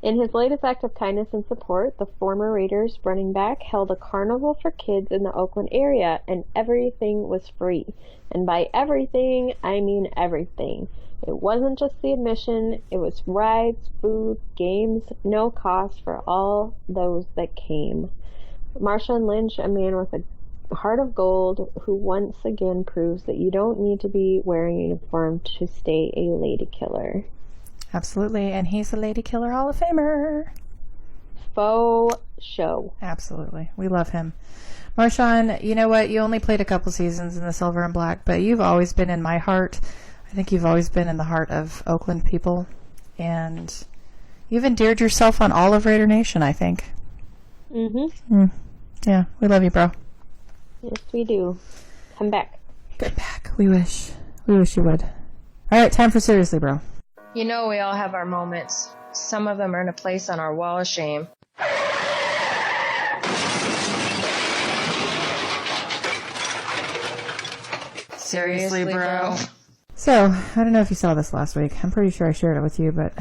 Speaker 2: In his latest act of kindness and support, the former Raiders running back held a carnival for kids in the Oakland area, and everything was free. And by everything, I mean everything. It wasn't just the admission, it was rides, food, games, no cost for all those that came. Marshawn Lynch, a man with a heart of gold, who once again proves that you don't need to be wearing a uniform to stay a lady killer.
Speaker 3: Absolutely, and he's a Lady Killer Hall of Famer.
Speaker 2: Faux show.
Speaker 3: Absolutely. We love him. Marshawn, you know what? You only played a couple seasons in the silver and black, but you've always been in my heart. I think you've always been in the heart of Oakland people, and you've endeared yourself on all of Raider Nation, I think.
Speaker 2: Mm-hmm.
Speaker 3: Yeah, we love you, bro.
Speaker 2: Yes, we do. Come back.
Speaker 3: Come back. We wish. We wish you would. All right, time for Seriously, Bro.
Speaker 7: You know we all have our moments. Some of them earn a place on our wall of shame. Seriously, bro?
Speaker 3: So, I don't know if you saw this last week. I'm pretty sure I shared it with you, but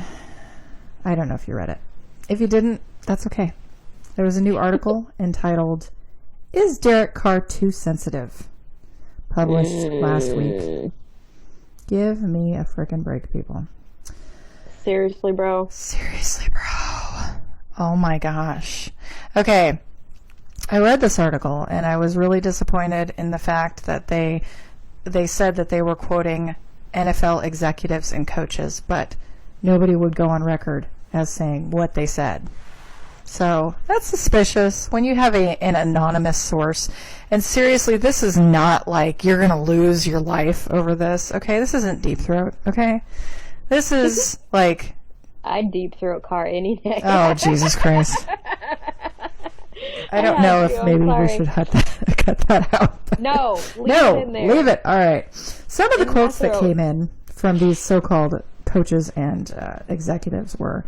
Speaker 3: I don't know if you read it. If you didn't, that's okay. There was a new article entitled, "Is Derek Carr Too Sensitive?" Published last week. Give me a frickin' break, people.
Speaker 2: Seriously, bro.
Speaker 3: Seriously, bro. Oh my gosh. Okay. I read this article and I was really disappointed in the fact that they said that they were quoting NFL executives and coaches, but nobody would go on record as saying what they said. So that's suspicious when you have an anonymous source. And seriously, this is not like you're going to lose your life over this, okay? This isn't Deep Throat, okay? This is like...
Speaker 2: I'd deep throat Car any day.
Speaker 3: Oh, Jesus Christ. I don't know if maybe we should cut that out.
Speaker 2: No, leave it in there.
Speaker 3: Leave it. All right. Some of the quotes that came in from these so-called coaches and executives were,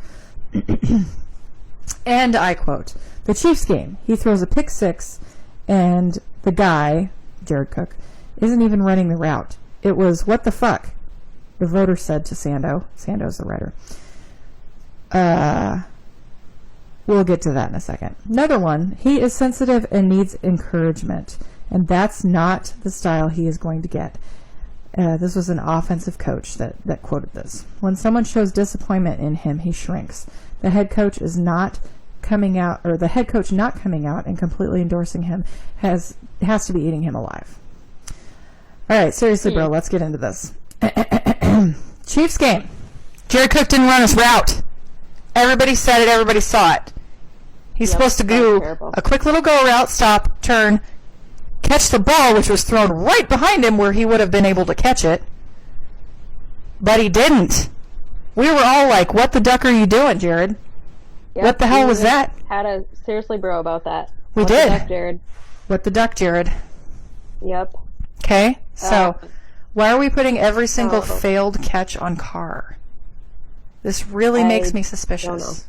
Speaker 3: and I quote, "The Chiefs game, he throws a pick six, and the guy, Jared Cook, isn't even running the route. It was, what the fuck?" The voter said to Sando. Sando's the writer. We'll get to that in a second. Another one, "He is sensitive and needs encouragement, and that's not the style he is going to get." This was an offensive coach that quoted this. "When someone shows disappointment in him, he shrinks. The head coach is not coming out, or the head coach not coming out and completely endorsing him has to be eating him alive." All right, seriously, bro, let's get into this. Chiefs game. Jared Cook didn't run his route. Everybody said it. Everybody saw it. He's supposed to do a quick little go route, stop, turn, catch the ball, which was thrown right behind him where he would have been able to catch it. But he didn't. We were all like, what the duck are you doing, Jared?
Speaker 2: Yep,
Speaker 3: what the hell was that?
Speaker 2: Had a seriously bro about that.
Speaker 3: We
Speaker 2: What
Speaker 3: did.
Speaker 2: the duck, Jared?
Speaker 3: What the duck, Jared?
Speaker 2: Yep.
Speaker 3: Okay, so why are we putting every single
Speaker 2: Oh.
Speaker 3: failed catch on Carr? This really makes me
Speaker 2: don't know.
Speaker 3: suspicious.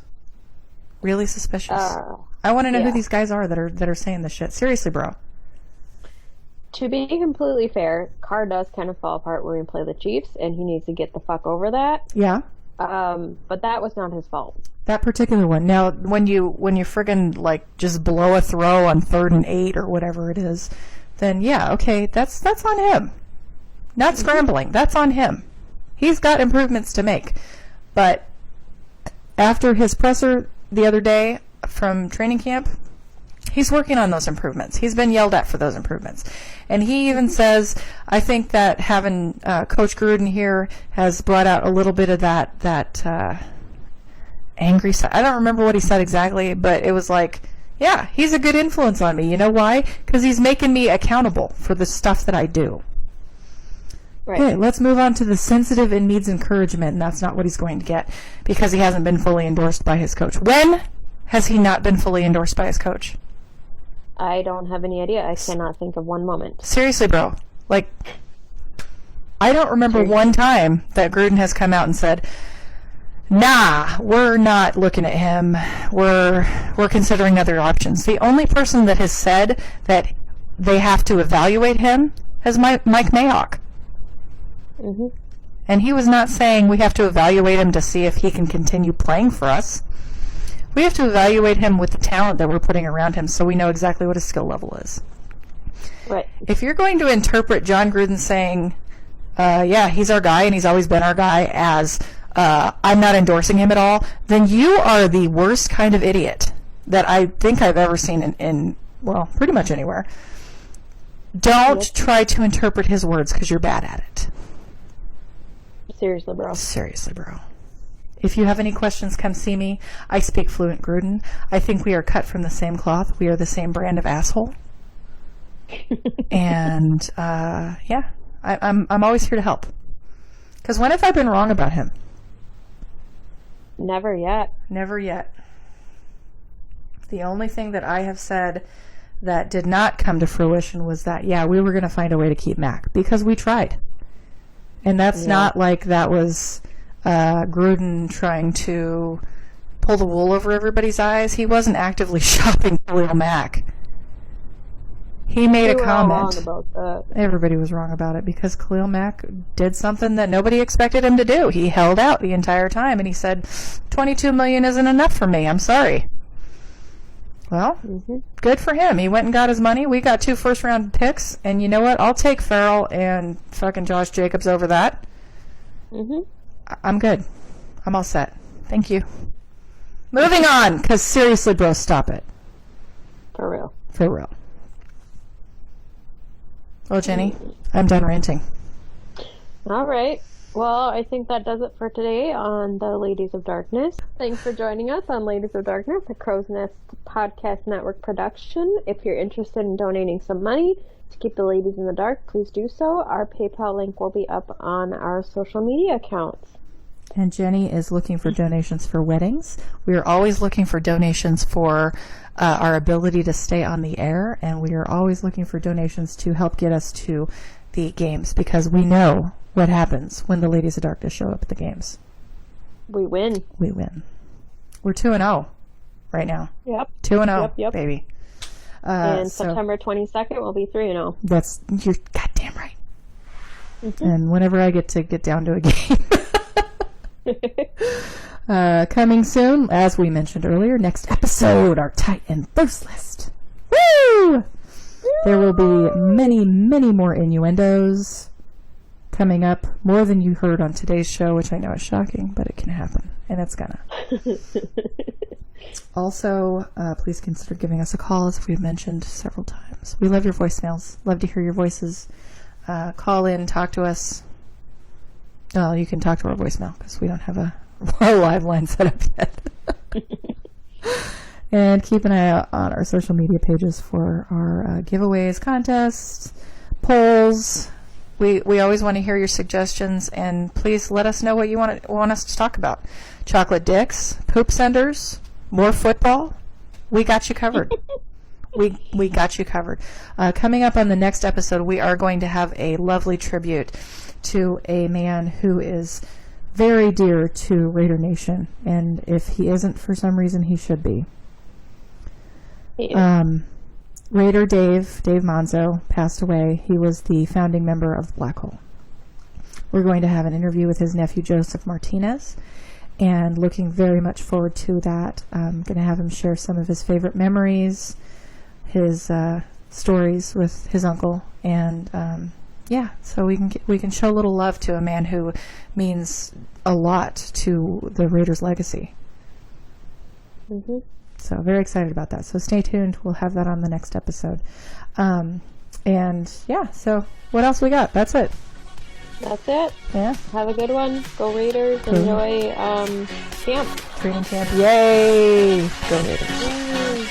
Speaker 3: Really suspicious. I want to know who
Speaker 2: yeah.
Speaker 3: these guys are that are saying this shit. Seriously, bro.
Speaker 2: To be completely fair, Carr does kind of fall apart when we play the Chiefs, and he needs to get the fuck over that.
Speaker 3: Yeah.
Speaker 2: But that was not his fault.
Speaker 3: That particular one. Now, when you friggin' like just blow a throw on 3rd and 8 or whatever it is, then yeah, okay, that's on him. Not scrambling. That's on him. He's got improvements to make. But after his presser the other day from training camp, he's working on those improvements. He's been yelled at for those improvements. And he even says, I think that having Coach Gruden here has brought out a little bit of that angry side. I don't remember what he said exactly, but it was like, yeah, he's a good influence on me. You know why? Because he's making me accountable for the stuff that I do.
Speaker 2: Right.
Speaker 3: Okay, let's move on to the sensitive and needs encouragement, and that's not what he's going to get because he hasn't been fully endorsed by his coach. When has he not been fully endorsed by his coach?
Speaker 2: I don't have any idea. I cannot think of one moment.
Speaker 3: Seriously, bro. Like, I don't remember one time that Gruden has come out and said, nah, we're not looking at him. We're considering other options. The only person that has said that they have to evaluate him is Mike Mayock.
Speaker 2: Mm-hmm.
Speaker 3: And he was not saying we have to evaluate him to see if he can continue playing for us. We have to evaluate him with the talent that we're putting around him so we know exactly what his skill level is.
Speaker 2: Right.
Speaker 3: If you're going to interpret John Gruden saying, yeah, he's our guy and he's always been our guy as I'm not endorsing him at all, then you are the worst kind of idiot that I think I've ever seen in well, pretty much anywhere. Don't try to interpret his words because you're bad at it.
Speaker 2: Seriously, bro.
Speaker 3: Seriously, bro. If you have any questions, come see me. I speak fluent Gruden. I think we are cut from the same cloth. We are the same brand of asshole. And, yeah, I'm always here to help. Because when have I been wrong about him?
Speaker 2: Never yet.
Speaker 3: Never yet. The only thing that I have said that did not come to fruition was that, yeah, we were going to find a way to keep Mac. Because we tried. And that's not like that was Gruden trying to pull the wool over everybody's eyes. He wasn't actively shopping Khalil Mack. He made a comment.
Speaker 2: All wrong about that.
Speaker 3: Everybody was wrong about it because Khalil Mack did something that nobody expected him to do. He held out the entire time and he said, $22 million isn't enough for me. I'm sorry. Well, good for him. He went and got his money. We got 2 first-round picks, and you know what? I'll take Farrell and fucking Josh Jacobs over that. I'm good. I'm all set. Thank you. Moving on, because seriously, bro, stop it.
Speaker 2: For real.
Speaker 3: For real. Well, Jenny, I'm done ranting.
Speaker 2: All right. Well, I think that does it for today on the Ladies of Darkness. Thanks for joining us on Ladies of Darkness, a Crow's Nest Podcast Network production. If you're interested in donating some money to keep the ladies in the dark, please do so. Our PayPal link will be up on our social media accounts.
Speaker 3: And Jenny is looking for donations for weddings. We are always looking for donations for our ability to stay on the air, and we are always looking for donations to help get us to the games, because we know what happens when the Ladies of Darkness show up at the games.
Speaker 2: We win.
Speaker 3: We win. We're 2-0 right now.
Speaker 2: Yep.
Speaker 3: 2-0,
Speaker 2: Yep.
Speaker 3: baby.
Speaker 2: And September 22nd will be 3-0.
Speaker 3: You're goddamn right. Mm-hmm. And whenever I get down to a game. Coming soon, as we mentioned earlier, next episode, our tight and first list. Woo! There will be many, many more innuendos coming up, more than you heard on today's show, which I know is shocking, but it can happen, and it's gonna. Also, please consider giving us a call, as we've mentioned several times. We love your voicemails. Love to hear your voices. Call in, talk to us. Well, you can talk to our voicemail because we don't have a live line set up yet. And keep an eye out on our social media pages for our giveaways, contests, polls. We always want to hear your suggestions, and please let us know what you want us to talk about. Chocolate dicks, poop senders, more football. We got you covered. We got you covered. Coming up on the next episode, we are going to have a lovely tribute to a man who is very dear to Raider Nation, and if he isn't for some reason, he should be. Raider Dave Monzo passed away. He was the founding member of Black Hole. We're going to have an interview with his nephew Joseph Martinez, and looking very much forward to that. I'm going to have him share some of his favorite memories, his stories with his uncle, and so we can show a little love to a man who means a lot to the Raiders' legacy.
Speaker 2: Mm-hmm.
Speaker 3: So very excited about that. So stay tuned. We'll have that on the next episode. So what else we got? That's it.
Speaker 2: That's it.
Speaker 3: Yeah.
Speaker 2: Have a good one. Go Raiders. Enjoy camp.
Speaker 3: Training camp. Yay! Go Raiders.
Speaker 2: Yay.